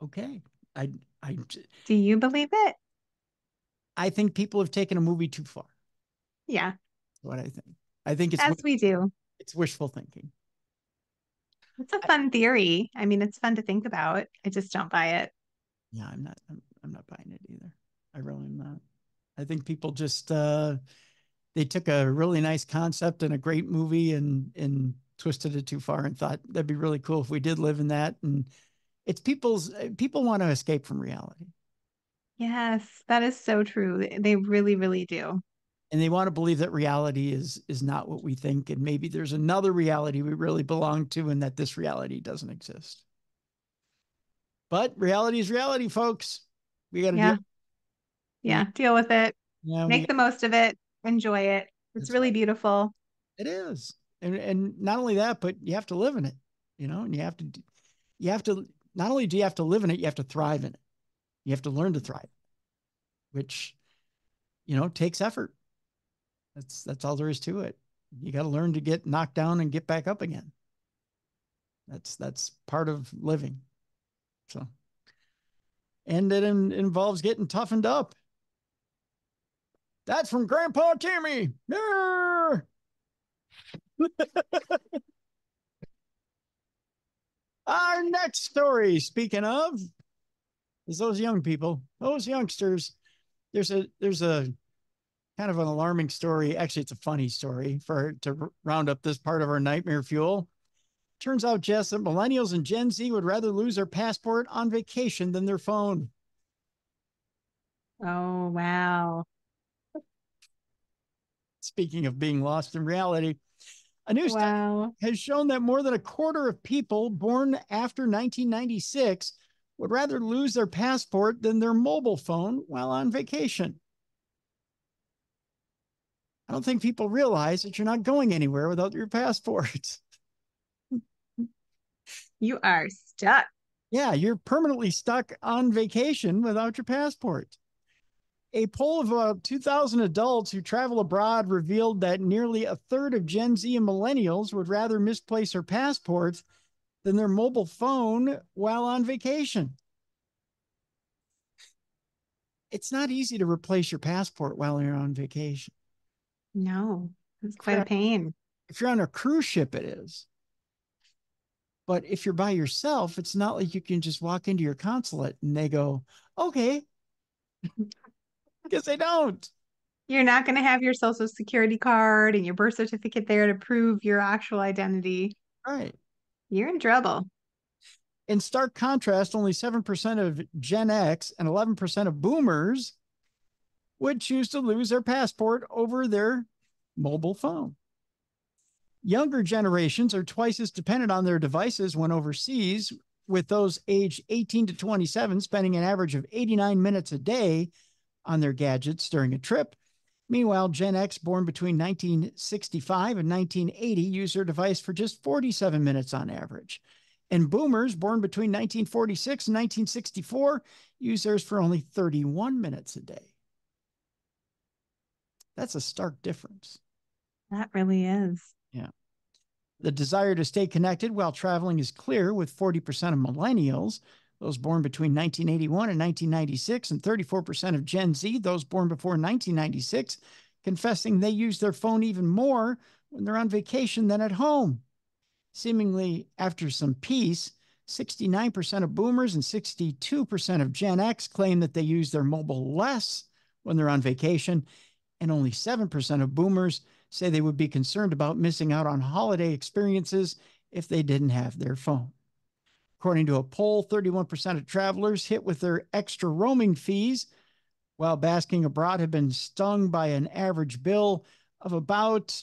Okay. I, I, Do you believe it? I think people have taken a movie too far. Yeah, That's what I think. I think as we do. it's wishful thinking. It's a I, fun theory. I mean, it's fun to think about. I just don't buy it. yeah, I'm not buying it either. I really am not. I think people just they took a really nice concept and a great movie and twisted it too far and thought that'd be really cool if we did live in that. And it's people want to escape from reality. Yes, that is so true. They really, really do. And they want to believe that reality is not what we think, and maybe there's another reality we really belong to, and that this reality doesn't exist. But reality is reality, folks. We got to deal. Yeah, We yeah. Deal with it. yeah we Make the most of it. Enjoy it. It's That's really right. beautiful. It is, and not only that, but you have to live in it. And you have to not only do you have to live in it, you have to thrive in it. You have to learn to thrive, which takes effort. That's all there is to it. You got to learn to get knocked down and get back up again. That's part of living. So, and it involves getting toughened up. That's from Grandpa Timmy. Our next story, speaking of, is those young people, those youngsters. There's a kind of an alarming story. Actually, it's a funny story for to round up this part of our nightmare fuel. Turns out, Jess, that millennials and Gen Z would rather lose their passport on vacation than their phone. Oh, wow. Speaking of being lost in reality, a new study Wow. has shown that more than a quarter of people born after 1996 would rather lose their passport than their mobile phone while on vacation. I don't think people realize that you're not going anywhere without your passport. You are stuck. Yeah, you're permanently stuck on vacation without your passport. A poll of about 2,000 adults who travel abroad revealed that nearly a third of Gen Z and millennials would rather misplace their passports than their mobile phone while on vacation. It's not easy to replace your passport while you're on vacation. No, it's If quite you're a on, pain. if you're on a cruise ship, it is. But if you're by yourself, it's not like you can just walk into your consulate and they go, okay, because they don't. You're not going to have your social security card and your birth certificate there to prove your actual identity. Right. You're in trouble. In stark contrast, only 7% of Gen X and 11% of boomers would choose to lose their passport over their mobile phone. Younger generations are twice as dependent on their devices when overseas, with those aged 18 to 27 spending an average of 89 minutes a day on their gadgets during a trip. Meanwhile, Gen X, born between 1965 and 1980, used their device for just 47 minutes on average. And boomers, born between 1946 and 1964, used theirs for only 31 minutes a day. That's a stark difference. That really is. Yeah. The desire to stay connected while traveling is clear with 40% of millennials, those born between 1981 and 1996, and 34% of Gen Z, those born before 1996, confessing they use their phone even more when they're on vacation than at home. Seemingly after some peace, 69% of boomers and 62% of Gen X claim that they use their mobile less when they're on vacation, and only 7% of boomers say they would be concerned about missing out on holiday experiences if they didn't have their phone. According to a poll, 31% of travelers hit with their extra roaming fees while basking abroad have been stung by an average bill of about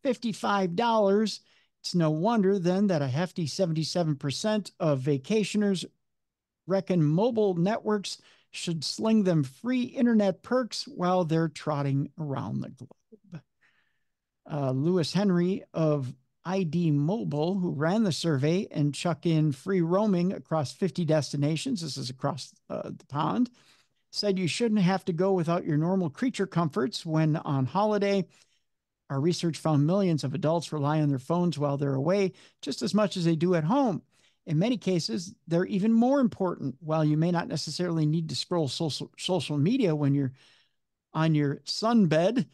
$55. It's no wonder then that a hefty 77% of vacationers reckon mobile networks should sling them free internet perks while they're trotting around the globe. Lewis Henry of ID Mobile, who ran the survey and chuck in free roaming across 50 destinations, this is across the pond, said you shouldn't have to go without your normal creature comforts when on holiday. Our research found millions of adults rely on their phones while they're away just as much as they do at home. In many cases, they're even more important. While you may not necessarily need to scroll social media when you're on your sunbed,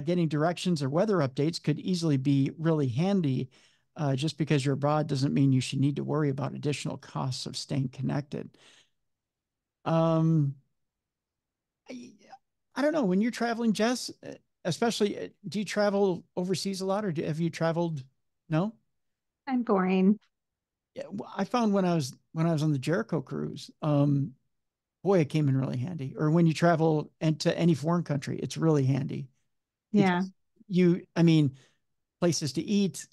getting directions or weather updates could easily be really handy. Just because you're abroad doesn't mean you should need to worry about additional costs of staying connected. I, I don't know. When you're traveling, Jess, especially, do you travel overseas a lot, or have you traveled? No. I'm boring. Yeah, I found when I was on the Jericho cruise, boy, it came in really handy. Or when you travel into any foreign country, it's really handy Yeah, because I mean, places to eat,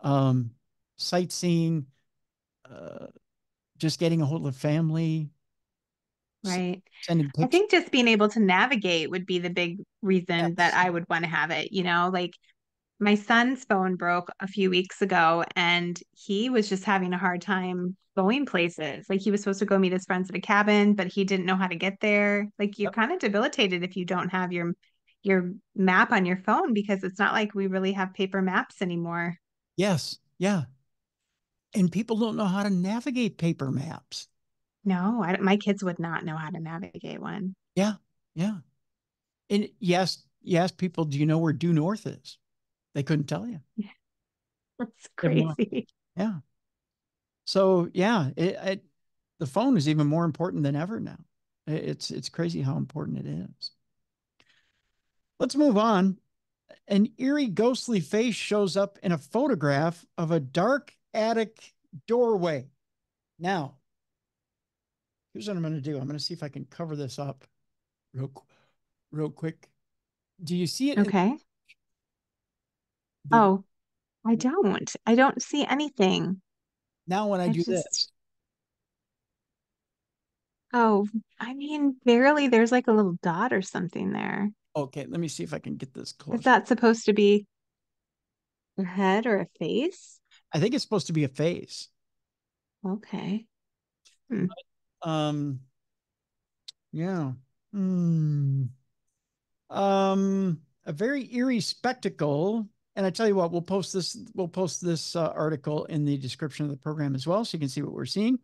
um, sightseeing, uh, just getting a hold of family, right. sending I pictures. think just being able to navigate would be the big reason that Yes. I would want to have it. Like my son's phone broke a few weeks ago and he was just having a hard time going places. Like he was supposed to go meet his friends at a cabin, but he didn't know how to get there. Like you're Yep. kind of debilitated if you don't have your map on your phone because it's not like we really have paper maps anymore. Yes. Yeah. And people don't know how to navigate paper maps. No, my kids would not know how to navigate one. Yeah. Yeah. And yes, people, do you know where due north is? They couldn't tell you. That's They have no. crazy. Yeah. So yeah, the phone is even more important than ever now. It's crazy how important it is. Let's move on. An eerie, ghostly face shows up in a photograph of a dark attic doorway. Now, here's what I'm going to do. I'm going to see if I can cover this up real, real quick. Do you see it? Okay. The Oh, I don't. I don't see anything. Now when I I do just, this, oh, I mean, barely there's like a little dot or something there. okay, let me see if I can get this Is close. that supposed to be a head or a face? I think it's supposed to be a face. Okay. Hmm. Um, yeah. Hmm. A very eerie spectacle. And I tell you what, we'll post this article in the description of the program as well, so you can see what we're seeing.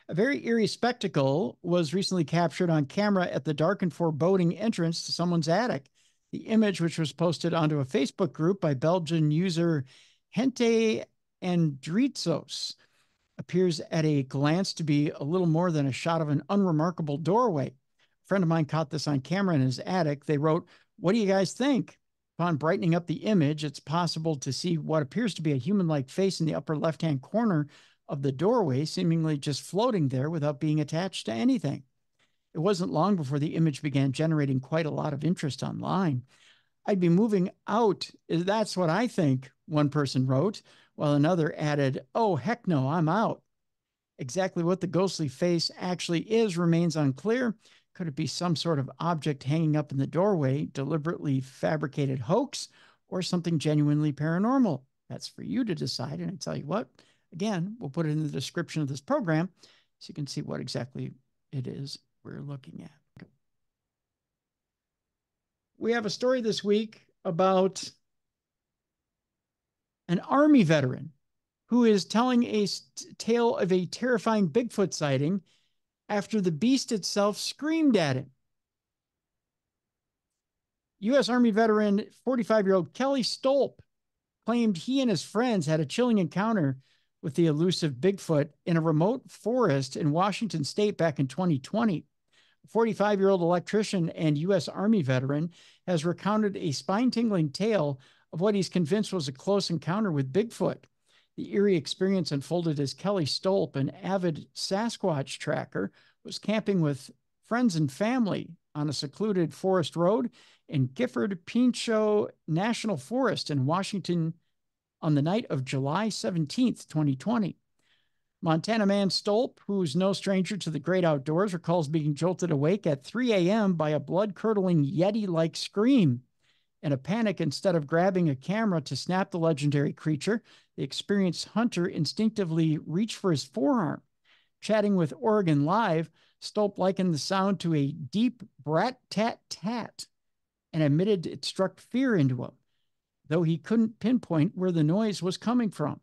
A very eerie spectacle was recently captured on camera at the dark and foreboding entrance to someone's attic. The image, which was posted onto a Facebook group by Belgian user Hente Andritsos, appears at a glance to be a little more than a shot of an unremarkable doorway. A friend of mine caught this on camera in his attic. They wrote, "What do you guys think?" Upon brightening up the image, it's possible to see what appears to be a human-like face in the upper left-hand corner of the doorway, seemingly just floating there without being attached to anything. It wasn't long before the image began generating quite a lot of interest online. "I'd be moving out. That's what I think," one person wrote, while another added, "Oh, heck no, I'm out." Exactly what the ghostly face actually is remains unclear. Could it be some sort of object hanging up in the doorway, deliberately fabricated hoax, or something genuinely paranormal? That's for you to decide. And I tell you what, again, we'll put it in the description of this program so you can see what exactly it is we're looking at. We have a story this week about an Army veteran who is telling a tale of a terrifying Bigfoot sighting after the beast itself screamed at him. U.S. Army veteran 45-year-old Kelly Stolp claimed he and his friends had a chilling encounter with the elusive Bigfoot in a remote forest in Washington state back in 2020. 45-year-old electrician and U.S. Army veteran has recounted a spine-tingling tale of what he's convinced was a close encounter with Bigfoot. The eerie experience unfolded as Kelly Stolp, an avid Sasquatch tracker, was camping with friends and family on a secluded forest road in Gifford Pinchot National Forest in Washington on the night of July 17th, 2020. Montana man Stolp, who's no stranger to the great outdoors, recalls being jolted awake at 3 a.m. by a blood-curdling Yeti-like scream. In a panic, instead of grabbing a camera to snap the legendary creature, the experienced hunter instinctively reached for his forearm. Chatting with Oregon Live, Stolp likened the sound to a deep brat-tat-tat and admitted it struck fear into him, though he couldn't pinpoint where the noise was coming from.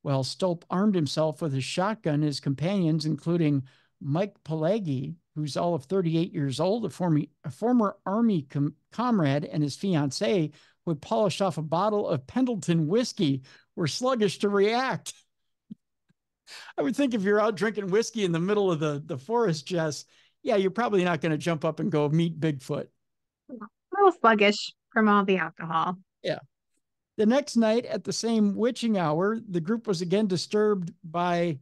Well, Stolp armed himself with a shotgun. His companions, including Mike Pelagi, who's all of 38 years old, a former Army comrade, and his fiancée, who had polished off a bottle of Pendleton whiskey, were sluggish to react. I would think if you're out drinking whiskey in the middle of the forest, Jess, yeah, you're probably not going to jump up and go meet Bigfoot. A little sluggish from all the alcohol. Yeah. The next night at the same witching hour, the group was again disturbed by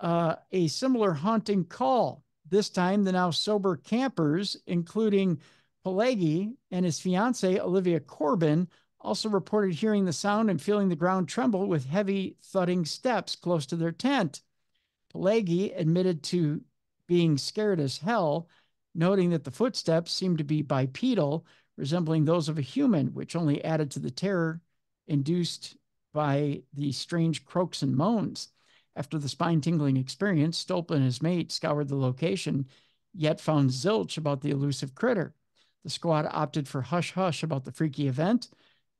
a similar haunting call. This time, the now sober campers, including Pelagi and his fiancée, Olivia Corbin, also reported hearing the sound and feeling the ground tremble with heavy thudding steps close to their tent. Pelagi admitted to being scared as hell, noting that the footsteps seemed to be bipedal, resembling those of a human, which only added to the terror induced by the strange croaks and moans. After the spine-tingling experience, Stolp and his mate scoured the location, yet found zilch about the elusive critter. The squad opted for hush-hush about the freaky event,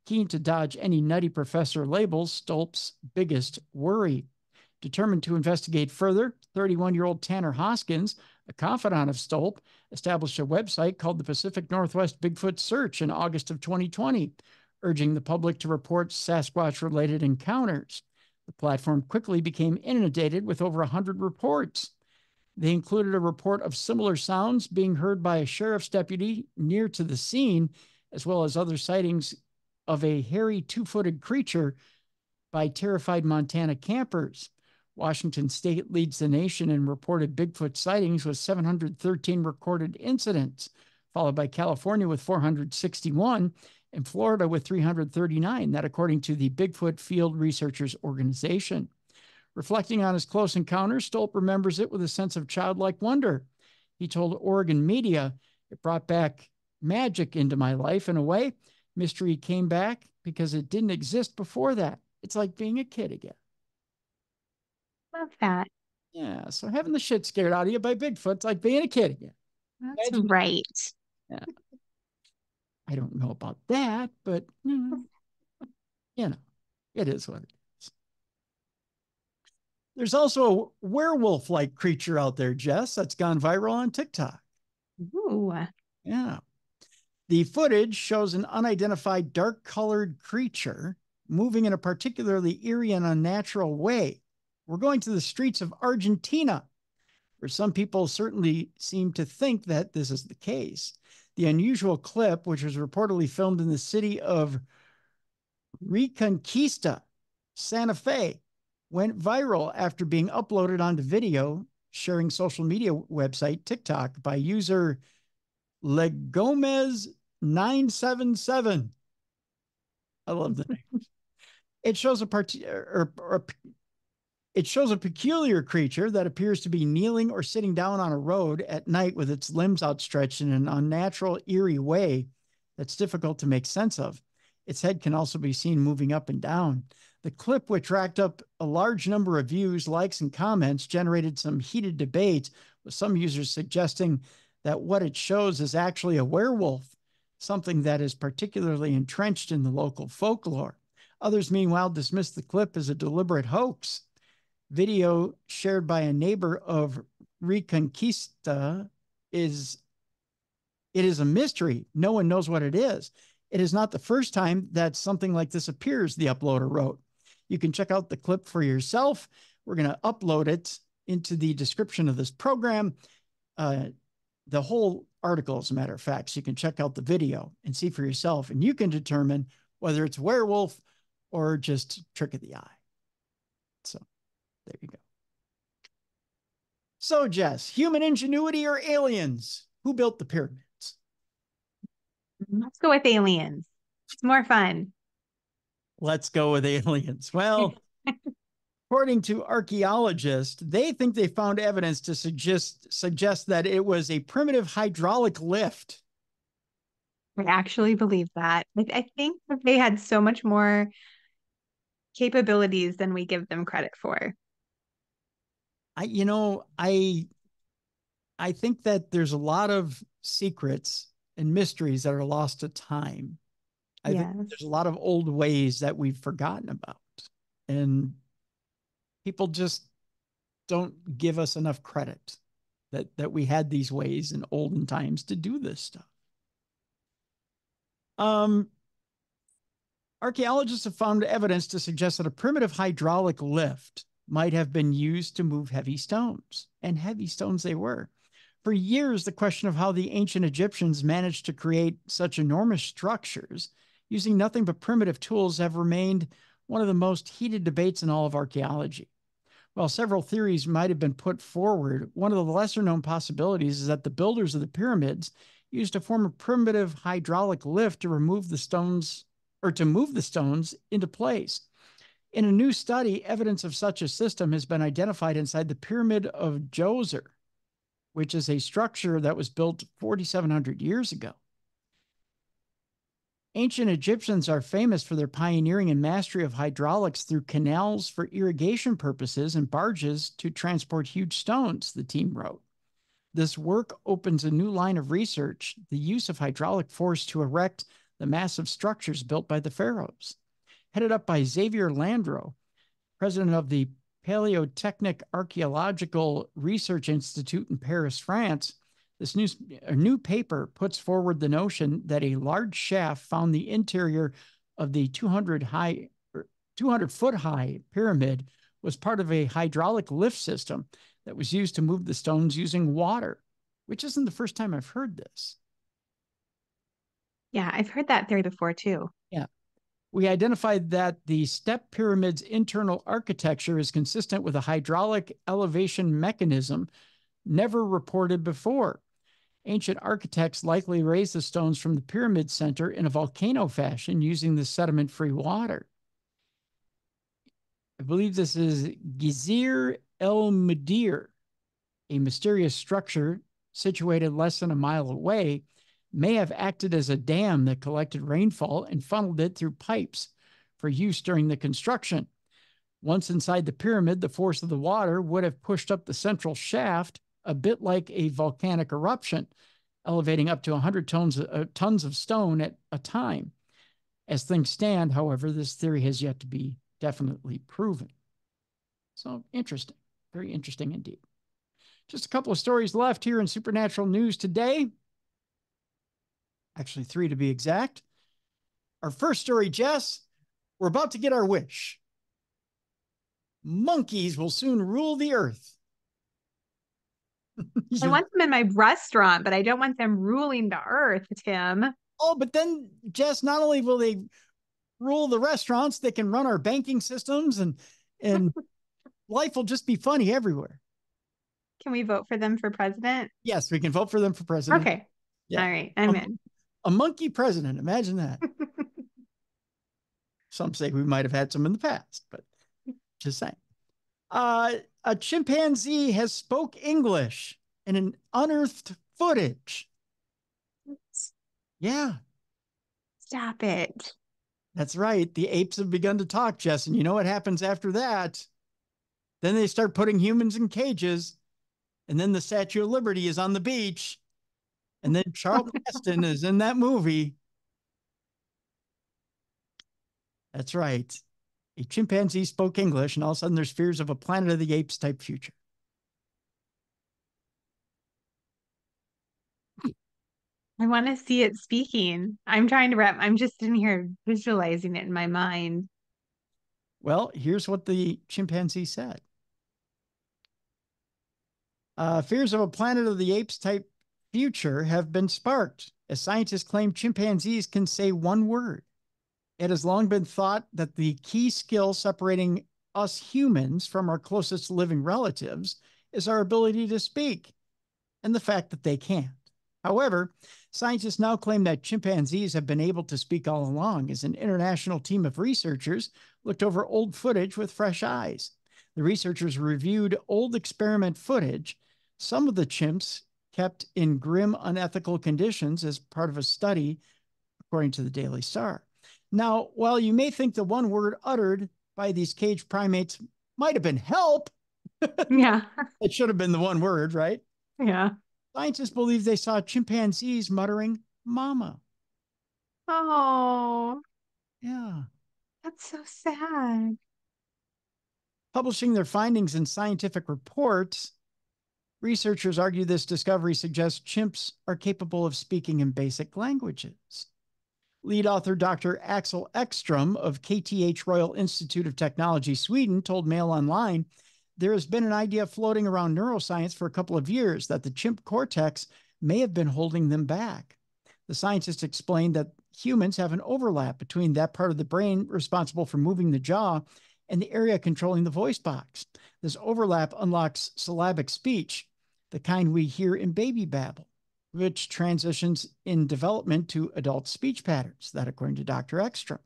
keen to dodge any nutty professor labels, Stolp's biggest worry. Determined to investigate further, 31-year-old Tanner Hoskins, a confidant of Stolp, established a website called the Pacific Northwest Bigfoot Search in August of 2020, urging the public to report Sasquatch-related encounters. The platform quickly became inundated with over 100 reports. They included a report of similar sounds being heard by a sheriff's deputy near to the scene, as well as other sightings of a hairy two-footed creature by terrified Montana campers. Washington state leads the nation in reported Bigfoot sightings with 713 recorded incidents, followed by California with 461 and Florida with 339, that according to the Bigfoot Field Researchers Organization. Reflecting on his close encounter, Stolp remembers it with a sense of childlike wonder. He told Oregon media, "It brought back magic into my life in a way. Mystery came back because it didn't exist before that. It's like being a kid again." Love that. Yeah, so having the shit scared out of you by Bigfoot's like being a kid again. That's Imagine. right. Yeah. I don't know about that, but it is what it is. There's also a werewolf-like creature out there, Jess, that's gone viral on TikTok. Ooh. Yeah. The footage shows an unidentified dark-colored creature moving in a particularly eerie and unnatural way. We're going to the streets of Argentina, where some people certainly seem to think that this is the case. The unusual clip, which was reportedly filmed in the city of Reconquista, Santa Fe, went viral after being uploaded onto video sharing social media website TikTok by user Legomez977. I love the name. It shows a peculiar creature that appears to be kneeling or sitting down on a road at night with its limbs outstretched in an unnatural, eerie way that's difficult to make sense of. Its head can also be seen moving up and down. The clip, which racked up a large number of views, likes, and comments, generated some heated debate, with some users suggesting that what it shows is actually a werewolf, something that is particularly entrenched in the local folklore. Others, meanwhile, dismissed the clip as a deliberate hoax. Video shared by a neighbor of Reconquista is a mystery. No one knows what it is. It is not the first time that something like this appears, the uploader wrote. You can check out the clip for yourself. We're going to upload it into the description of this program. The whole article, as a matter of fact, so you can check out the video and see for yourself, and you can determine whether it's werewolf or just trick of the eye. So there you go. So, Jess, human ingenuity or aliens? Who built the pyramids? Let's go with aliens. It's more fun. Let's go with aliens. Well, according to archaeologists, they think they found evidence to suggest that it was a primitive hydraulic lift. I actually believe that. I think that they had so much more capabilities than we give them credit for. I, you know, I think that there's a lot of secrets and mysteries that are lost to time. I think Yes. there's a lot of old ways that we've forgotten about, and people just don't give us enough credit that we had these ways in olden times to do this stuff. Um, Archaeologists have found evidence to suggest that a primitive hydraulic lift might have been used to move heavy stones, and heavy stones they were. For years, the question of how the ancient Egyptians managed to create such enormous structures using nothing but primitive tools have remained one of the most heated debates in all of archaeology. While several theories might have been put forward, one of the lesser known possibilities is that the builders of the pyramids used a form of primitive hydraulic lift to remove the stones or to move the stones into place. In a new study, evidence of such a system has been identified inside the Pyramid of Djoser, which is a structure that was built 4,700 years ago. Ancient Egyptians are famous for their pioneering and mastery of hydraulics through canals for irrigation purposes and barges to transport huge stones, the team wrote. This work opens a new line of research, the use of hydraulic force to erect the massive structures built by the pharaohs. Headed up by Xavier Landreau, president of the Paleotechnic Archaeological Research Institute in Paris, France, this new paper puts forward the notion that a large shaft found the interior of the 200-foot high pyramid was part of a hydraulic lift system that was used to move the stones using water, which isn't the first time I've heard this. Yeah, I've heard that theory before too. Yeah. We identified that the step pyramid's internal architecture is consistent with a hydraulic elevation mechanism never reported before. Ancient architects likely raised the stones from the pyramid center in a volcano fashion using the sediment-free water. I believe this is Gizir El Medir, a mysterious structure situated less than a mile away, may have acted as a dam that collected rainfall and funneled it through pipes for use during the construction. Once inside the pyramid, the force of the water would have pushed up the central shaft, a bit like a volcanic eruption, elevating up to 100 tons of stone at a time. As things stand, however, this theory has yet to be definitely proven. So interesting, very interesting indeed. Just a couple of stories left here in Supernatural News today. Actually, 3 to be exact. Our first story, Jess, we're about to get our wish. Monkeys will soon rule the earth. I want them in my restaurant, but I don't want them ruling the earth, Tim. Oh, but then, Jess, not only will they rule the restaurants, they can run our banking systems, and life will just be funny everywhere. Can we vote for them for president? Yes, we can vote for them for president. Okay. Yeah. All right. I'm in. A monkey president. Imagine that. Some say we might have had some in the past, but just saying. A chimpanzee has spoke English in an unearthed footage. Yeah. Stop it. That's right. The apes have begun to talk, Jess, and you know what happens after that? Then they start putting humans in cages, and then the Statue of Liberty is on the beach, and then Charlton Heston is in that movie. That's right. A chimpanzee spoke English, and all of a sudden there's fears of a Planet of the Apes type future. I want to see it speaking. I'm just in here visualizing it in my mind. Well, here's what the chimpanzee said. Fears of a Planet of the Apes type future have been sparked as scientists claim chimpanzees can say one word. It has long been thought that the key skill separating us humans from our closest living relatives is our ability to speak and the fact that they can't. However, scientists now claim that chimpanzees have been able to speak all along, as an international team of researchers looked over old footage with fresh eyes. The researchers reviewed old experiment footage, some of the chimps kept in grim, unethical conditions as part of a study, according to the Daily Star. Now, while you may think the one word uttered by these caged primates might have been help, Yeah. it should have been the one word, right? Yeah. Scientists believe they saw chimpanzees muttering mama. Oh, Yeah. that's so sad. Publishing their findings in scientific reports, researchers argue this discovery suggests chimps are capable of speaking in basic languages. Lead author Dr. Axel Ekström of KTH Royal Institute of Technology, Sweden, told Mail Online, there has been an idea floating around neuroscience for a couple of years that the chimp cortex may have been holding them back. The scientists explained that humans have an overlap between that part of the brain responsible for moving the jaw and the area controlling the voice box. This overlap unlocks syllabic speech, the kind we hear in baby babble, which transitions in development to adult speech patterns. That, according to Dr. Ekstrom.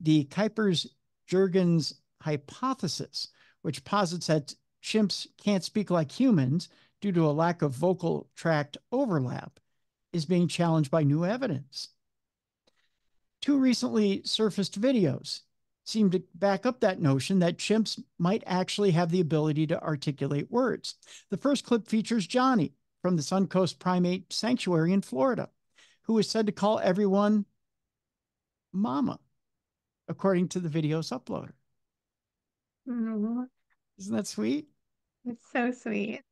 The Kuipers-Jurgens hypothesis, which posits that chimps can't speak like humans due to a lack of vocal tract overlap, is being challenged by new evidence. Two recently surfaced videos seem to back up that notion that chimps might actually have the ability to articulate words. The first clip features Johnny from the Suncoast Primate Sanctuary in Florida, who is said to call everyone mama, according to the video's uploader. Oh, Isn't that sweet? it's so sweet.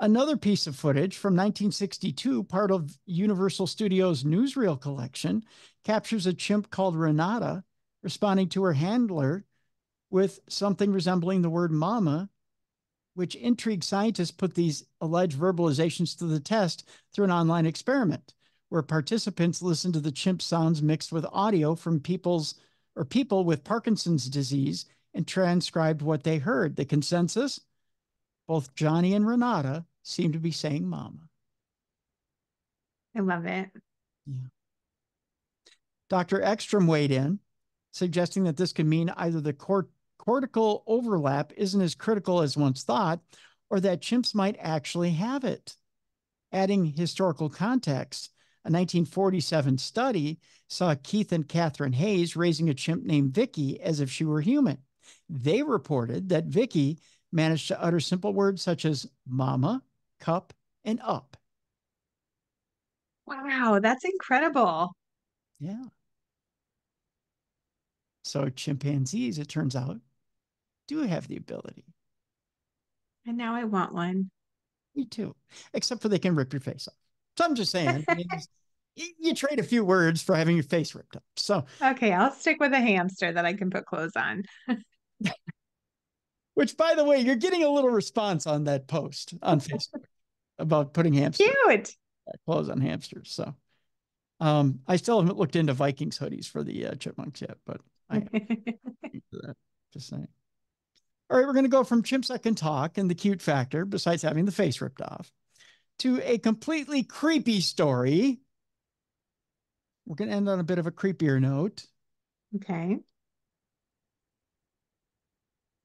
Another piece of footage from 1962, part of Universal Studios' newsreel collection, captures a chimp called Renata responding to her handler with something resembling the word mama, which intrigued scientists put these alleged verbalizations to the test through an online experiment where participants listened to the chimp sounds mixed with audio from people with Parkinson's disease and transcribed what they heard. The consensus? Both Johnny and Renata seem to be saying mama. I love it. Yeah. Dr. Ekstrom weighed in, suggesting that this could mean either the cortical overlap isn't as critical as once thought, or that chimps might actually have it. Adding historical context, a 1947 study saw Keith and Catherine Hayes raising a chimp named Vicky as if she were human. They reported that Vicky managed to utter simple words such as mama, cup, and up. Wow, that's incredible. Yeah. So chimpanzees, it turns out, do have the ability. And now I want one. Me too. Except for they can rip your face off. So I'm just saying, I mean, you trade a few words for having your face ripped up. So, Okay, I'll stick with a hamster that I can put clothes on. which by the way, you're getting a little response on that post on Facebook about putting hamster Cute. clothes on hamsters. So, I still haven't looked into Vikings hoodies for the chipmunks yet, but I am into that. Just saying. All right, we're going to go from chimps that can talk and the cute factor, besides having the face ripped off, to a completely creepy story. We're going to end on a bit of a creepier note. Okay.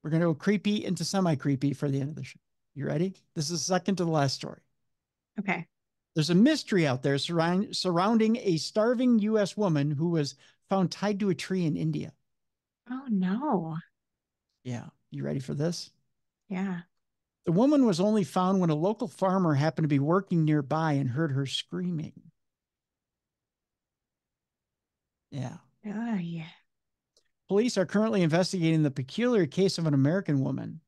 We're going to go creepy into semi-creepy for the end of the show. You ready? This is second to the last story. Okay. There's a mystery out there surrounding a starving U.S. woman who was found tied to a tree in India. Oh no. Yeah. You ready for this? Yeah. The woman was only found when a local farmer happened to be working nearby and heard her screaming. Yeah. Yeah. Police are currently investigating the peculiar case of an American woman,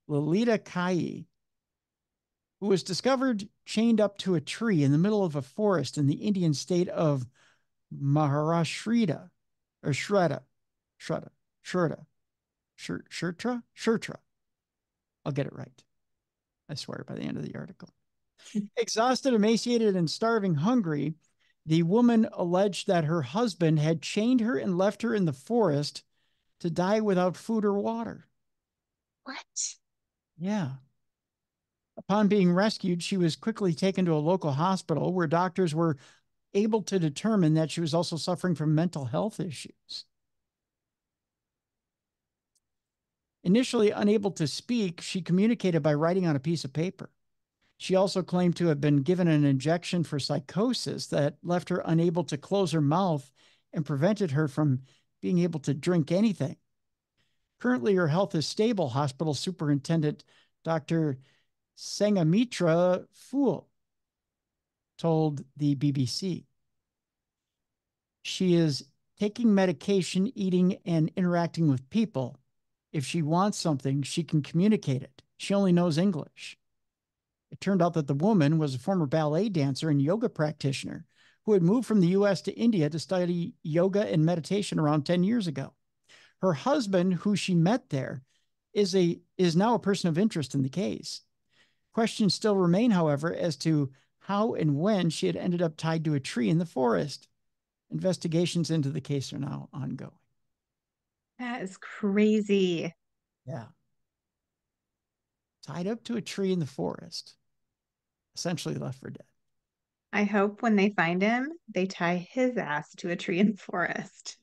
Lolita Kai, who was discovered chained up to a tree in the middle of a forest in the Indian state of Maharashtra or Shurtra. I'll get it right. I swear by the end of the article. Exhausted, emaciated, and starving hungry, the woman alleged that her husband had chained her and left her in the forest to die without food or water. What? Yeah. Upon being rescued, she was quickly taken to a local hospital where doctors were able to determine that she was also suffering from mental health issues. Initially unable to speak, she communicated by writing on a piece of paper. She also claimed to have been given an injection for psychosis that left her unable to close her mouth and prevented her from being able to drink anything. Currently, her health is stable, hospital superintendent Dr. Sangamitra Phul told the BBC. She is taking medication, eating, and interacting with people. If she wants something, she can communicate it. She only knows English. It turned out that the woman was a former ballet dancer and yoga practitioner who had moved from the US to India to study yoga and meditation around 10 years ago. Her husband, who she met there, is now a person of interest in the case. Questions still remain, however, as to how and when she had ended up tied to a tree in the forest. Investigations into the case are now ongoing. That is crazy. Yeah. Tied up to a tree in the forest, essentially left for dead. I hope when they find him, they tie his ass to a tree in the forest.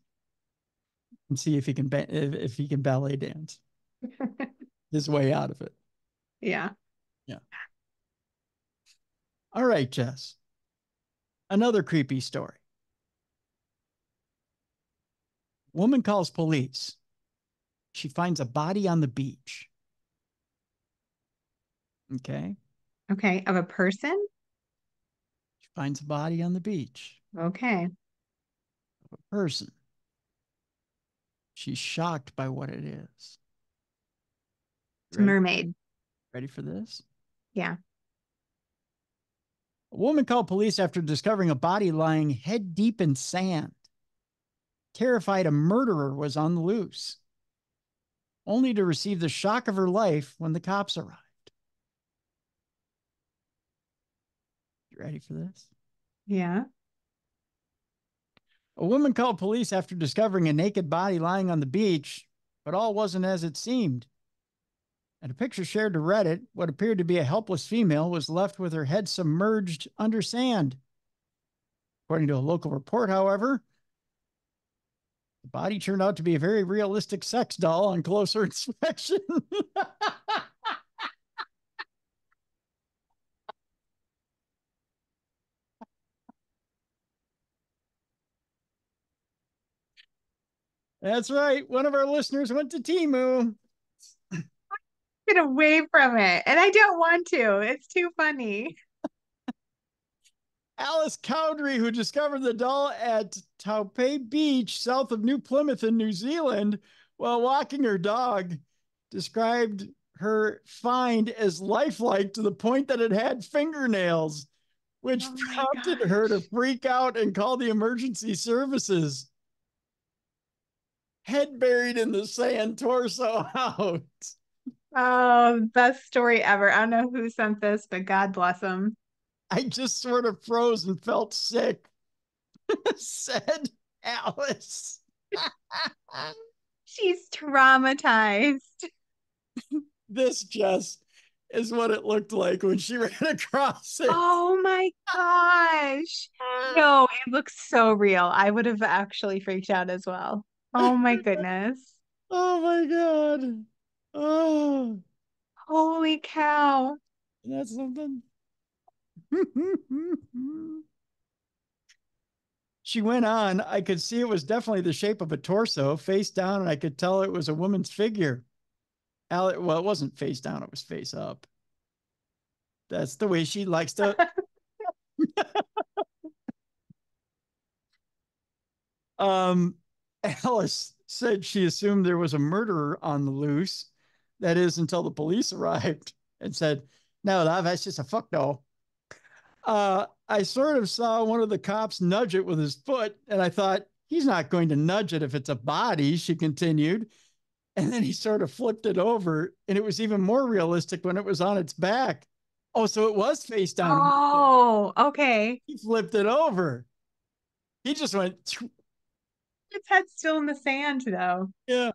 And see if he can if he can ballet dance his way out of it. Yeah. Yeah. All right, Jess. Another creepy story. Woman calls police. She finds a body on the beach. Okay. Okay. Of a person? She finds a body on the beach. Okay. A person. She's shocked by what it is. It's a mermaid. Ready for this? Yeah. A woman called police after discovering a body lying head deep in sand. Terrified a murderer was on the loose, only to receive the shock of her life when the cops arrived. You ready for this? Yeah. A woman called police after discovering a naked body lying on the beach, but all wasn't as it seemed. In a picture shared to Reddit, what appeared to be a helpless female was left with her head submerged under sand. According to a local report, however, the body turned out to be a very realistic sex doll on closer inspection. That's right. One of our listeners went to Timu. Get away from it. And I don't want to. It's too funny. Alice Cowdery, who discovered the doll at Taupe Beach, south of New Plymouth in New Zealand, while walking her dog, described her find as lifelike to the point that it had fingernails, which Oh my prompted her to gosh. freak out and call the emergency services. Head buried in the sand, torso out. Oh, best story ever. I don't know who sent this, but God bless him. I just sort of froze and felt sick, said Alice. She's traumatized. This just is what it looked like when she ran across it. Oh my gosh. No, it looks so real. I would have actually freaked out as well. Oh my goodness. Oh my God. Oh, Holy cow. that's something. She went on. I could see it was definitely the shape of a torso, face down, and I could tell it was a woman's figure. Well, it wasn't face down, it was face up. That's the way she likes to. um, Alice said she assumed there was a murderer on the loose. That is, until the police arrived and said, "No, that's just a fuck doll." I sort of saw one of the cops nudge it with his foot, and I thought, he's not going to nudge it if it's a body, she continued. And then he sort of flipped it over, and it was even more realistic when it was on its back. Oh, so it was face down. Oh, okay. He flipped it over. He just went, Its head's still in the sand, though. yeah.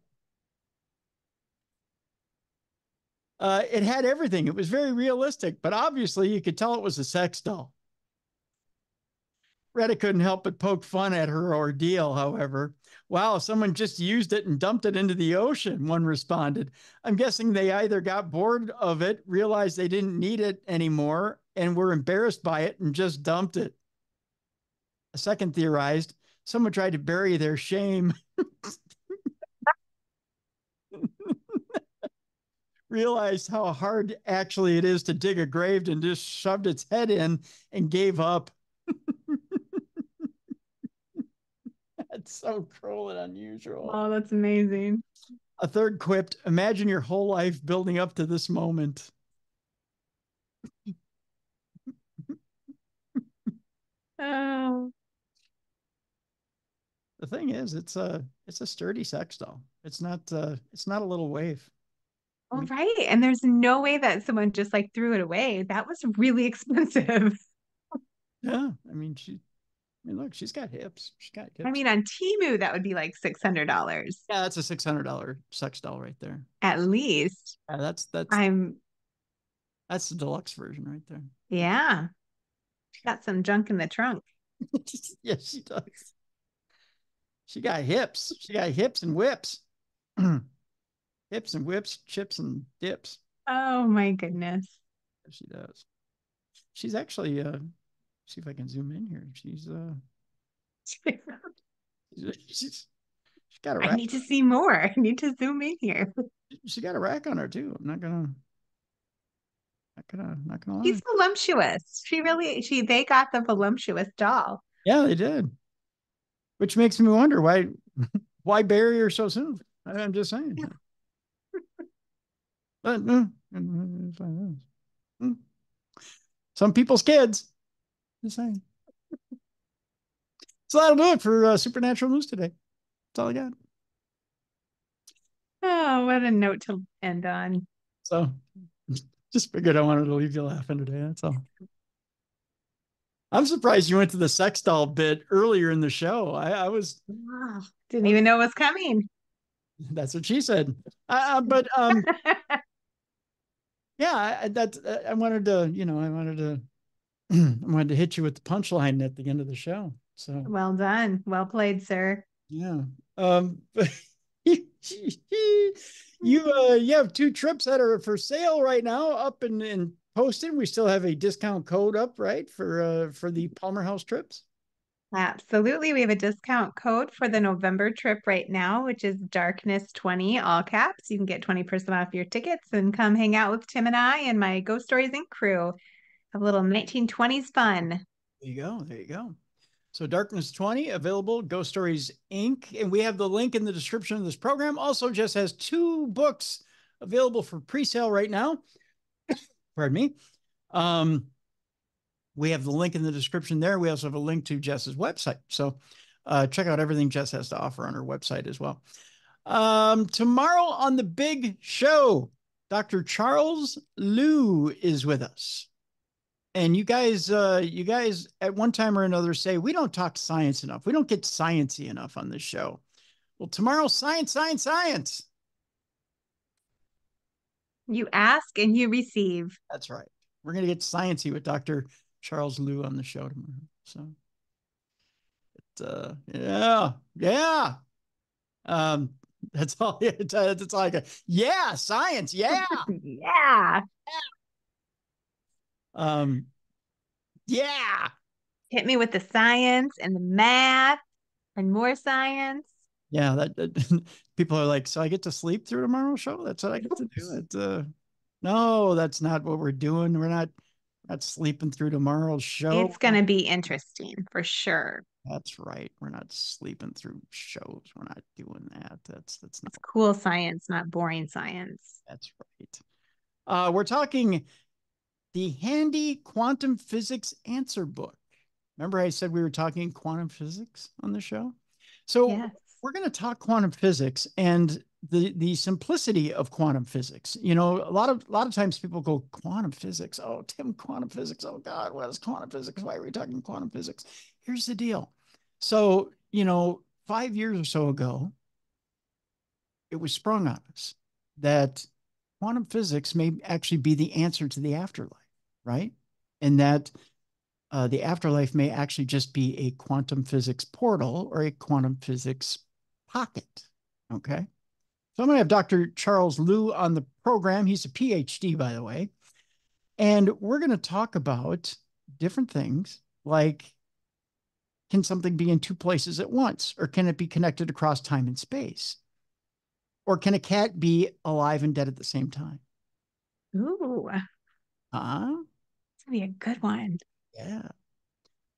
It had everything. It was very realistic, but obviously you could tell it was a sex doll. Retta couldn't help but poke fun at her ordeal, however. Wow, someone just used it and dumped it into the ocean, one responded. I'm guessing they either got bored of it, realized they didn't need it anymore, and were embarrassed by it and just dumped it. A second theorized someone tried to bury their shame, realized how hard actually it is to dig a grave, and just shoved its head in and gave up. That's so cruel and unusual. Oh, that's amazing. A third quipped, imagine your whole life building up to this moment. Oh, The thing is, it's a sturdy sex doll. It's not a little wave. I all mean, right. And there's no way that someone just like threw it away. That was really expensive. yeah. I mean, look, she's got hips. She's got I hips. mean, on Temu, that would be like $600 Yeah, that's a $600 sex doll right there. at least. Yeah, I'm, that's the deluxe version right there. yeah, got some junk in the trunk. Yes, she does. She got hips. She got hips and whips. Hips and whips, chips and dips. Oh my goodness. She does. She's actually see if I can zoom in here. She's she's got a I rack. need to see more. I need to zoom in here. She got a rack on her too. I'm not gonna lie. She's voluptuous. They got the voluptuous doll. Yeah, they did. Which makes me wonder why bury her so soon. I'm just saying. But some people's kids. Just saying. So that'll do it for supernatural news today. That's all I got. Oh, what a note to end on. So just figured I wanted to leave you laughing today. That's all. I'm surprised you went to the sex doll bit earlier in the show. I was. Wow. Didn't even know it was coming. That's what she said. But yeah, I wanted to, I wanted to hit you with the punchline at the end of the show. So Well done. Well played, sir. yeah. But you have two trips that are for sale right now, up and posted. We still have a discount code up, right, for the Palmer House trips. Absolutely. We have a discount code for the November trip right now, which is darkness20, all caps. You can get 20% off your tickets and come hang out with Tim and I and my Ghost Stories Inc. crew. Have a little 1920s fun. There you go. There you go. So Darkness 20 available, Ghost Stories Inc. And we have the link in the description of this program. Also just has two books available for pre-sale right now. Pardon me. We have the link in the description there. We also have a link to Jess's website. So check out everything Jess has to offer on her website as well. Tomorrow on the big show, Dr. Charles Liu is with us. And you guys at one time or another say we don't talk science enough. We don't get sciencey enough on this show. Well, tomorrow, science, science, science. You ask and you receive. That's right. We're gonna get sciencey with Dr. Charles Liu on the show tomorrow. So, yeah, yeah. That's all. That's all I got. Yeah, science. Yeah. Yeah. Um, yeah. Hit me with the science and the math and more science. Yeah, that people are like, so I get to sleep through tomorrow's show. That's what I get to do. No, that's not what we're doing. We're not sleeping through tomorrow's show. It's going to be interesting for sure. That's right. We're not sleeping through shows. We're not doing that. That's not. It's cool science, not boring science. That's right. We're talking the handy quantum physics answer book. Remember, I said we were talking quantum physics on the show. So Yes. we're going to talk quantum physics and the simplicity of quantum physics. You know, a lot of times people go quantum physics. Oh, Tim, quantum physics. Oh God, what is quantum physics? Why are we talking quantum physics? Here's the deal. So, 5 years or so ago, it was sprung on us that quantum physics may actually be the answer to the afterlife, right? And that the afterlife may actually just be a quantum physics portal or a quantum physics pocket. Okay. So I'm going to have Dr. Charles Liu on the program. He's a PhD, by the way. And we're going to talk about different things like, can something be in two places at once? Or can it be connected across time and space? Or can a cat be alive and dead at the same time? Ooh, that's Uh-huh. gonna be a good one. Yeah.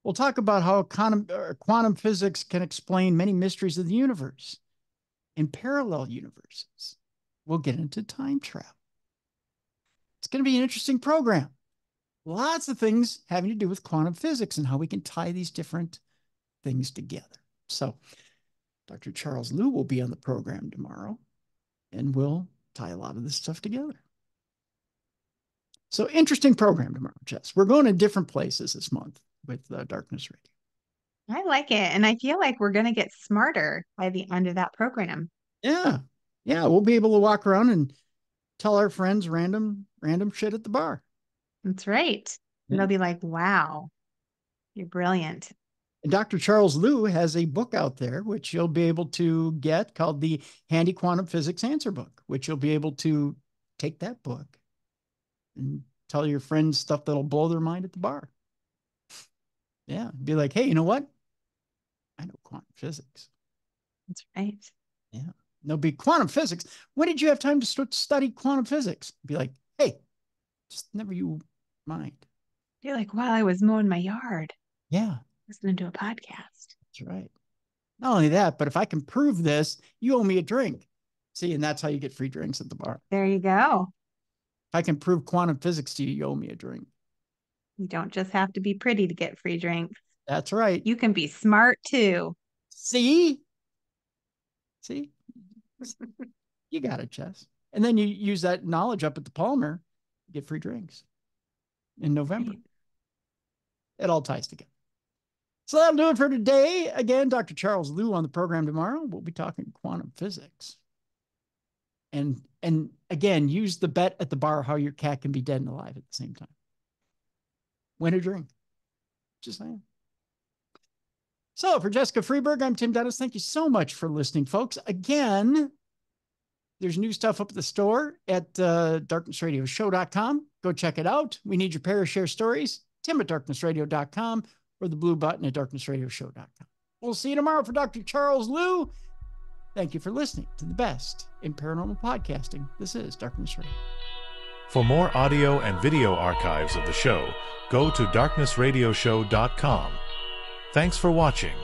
We'll talk about how quantum physics can explain many mysteries of the universe in parallel universes. We'll get into time travel. It's going to be an interesting program. Lots of things having to do with quantum physics and how we can tie these different things together. So, Dr. Charles Liu will be on the program tomorrow, and we'll tie a lot of this stuff together. So, interesting program tomorrow, Jess. We're going to different places this month with Darkness Radio. I like it. And I feel like we're going to get smarter by the end of that program. Yeah. Yeah. We'll be able to walk around and tell our friends random shit at the bar. That's right. And Yeah. they'll be like, wow, you're brilliant. And Dr. Charles Liu has a book out there, which you'll be able to get called the Handy Quantum Physics Answer Book, which you'll be able to take that book and tell your friends stuff that'll blow their mind at the bar. Yeah. Be like, hey, you know what? I know quantum physics. That's right. Yeah. There'll be quantum physics. When did you have time to study quantum physics? Be like, hey, just never you mind. You're like, while I was mowing my yard, Yeah. listening to a podcast. That's right. Not only that, but if I can prove this, you owe me a drink. See, and that's how you get free drinks at the bar. There you go. If I can prove quantum physics to you, you owe me a drink. You don't just have to be pretty to get free drinks. That's right. You can be smart too. See? See? You got it, Jess. And then you use that knowledge up at the Palmer, get free drinks in November. Right. It all ties together. So that'll do it for today. Again, Dr. Charles Liu on the program tomorrow. We'll be talking quantum physics. And again, use the bet at the bar how your cat can be dead and alive at the same time. Win a drink. Just saying. So for Jessica Freeburg, I'm Tim Dennis. Thank you so much for listening, folks. Again, there's new stuff up at the store at darknessradioshow.com. Go check it out. We need your Parashare stories. Tim at darknessradio.com or the blue button at darknessradioshow.com. We'll see you tomorrow for Dr. Charles Liu. Thank you for listening to the best in paranormal podcasting. This is Darkness Radio. For more audio and video archives of the show, go to darknessradioshow.com. Thanks for watching.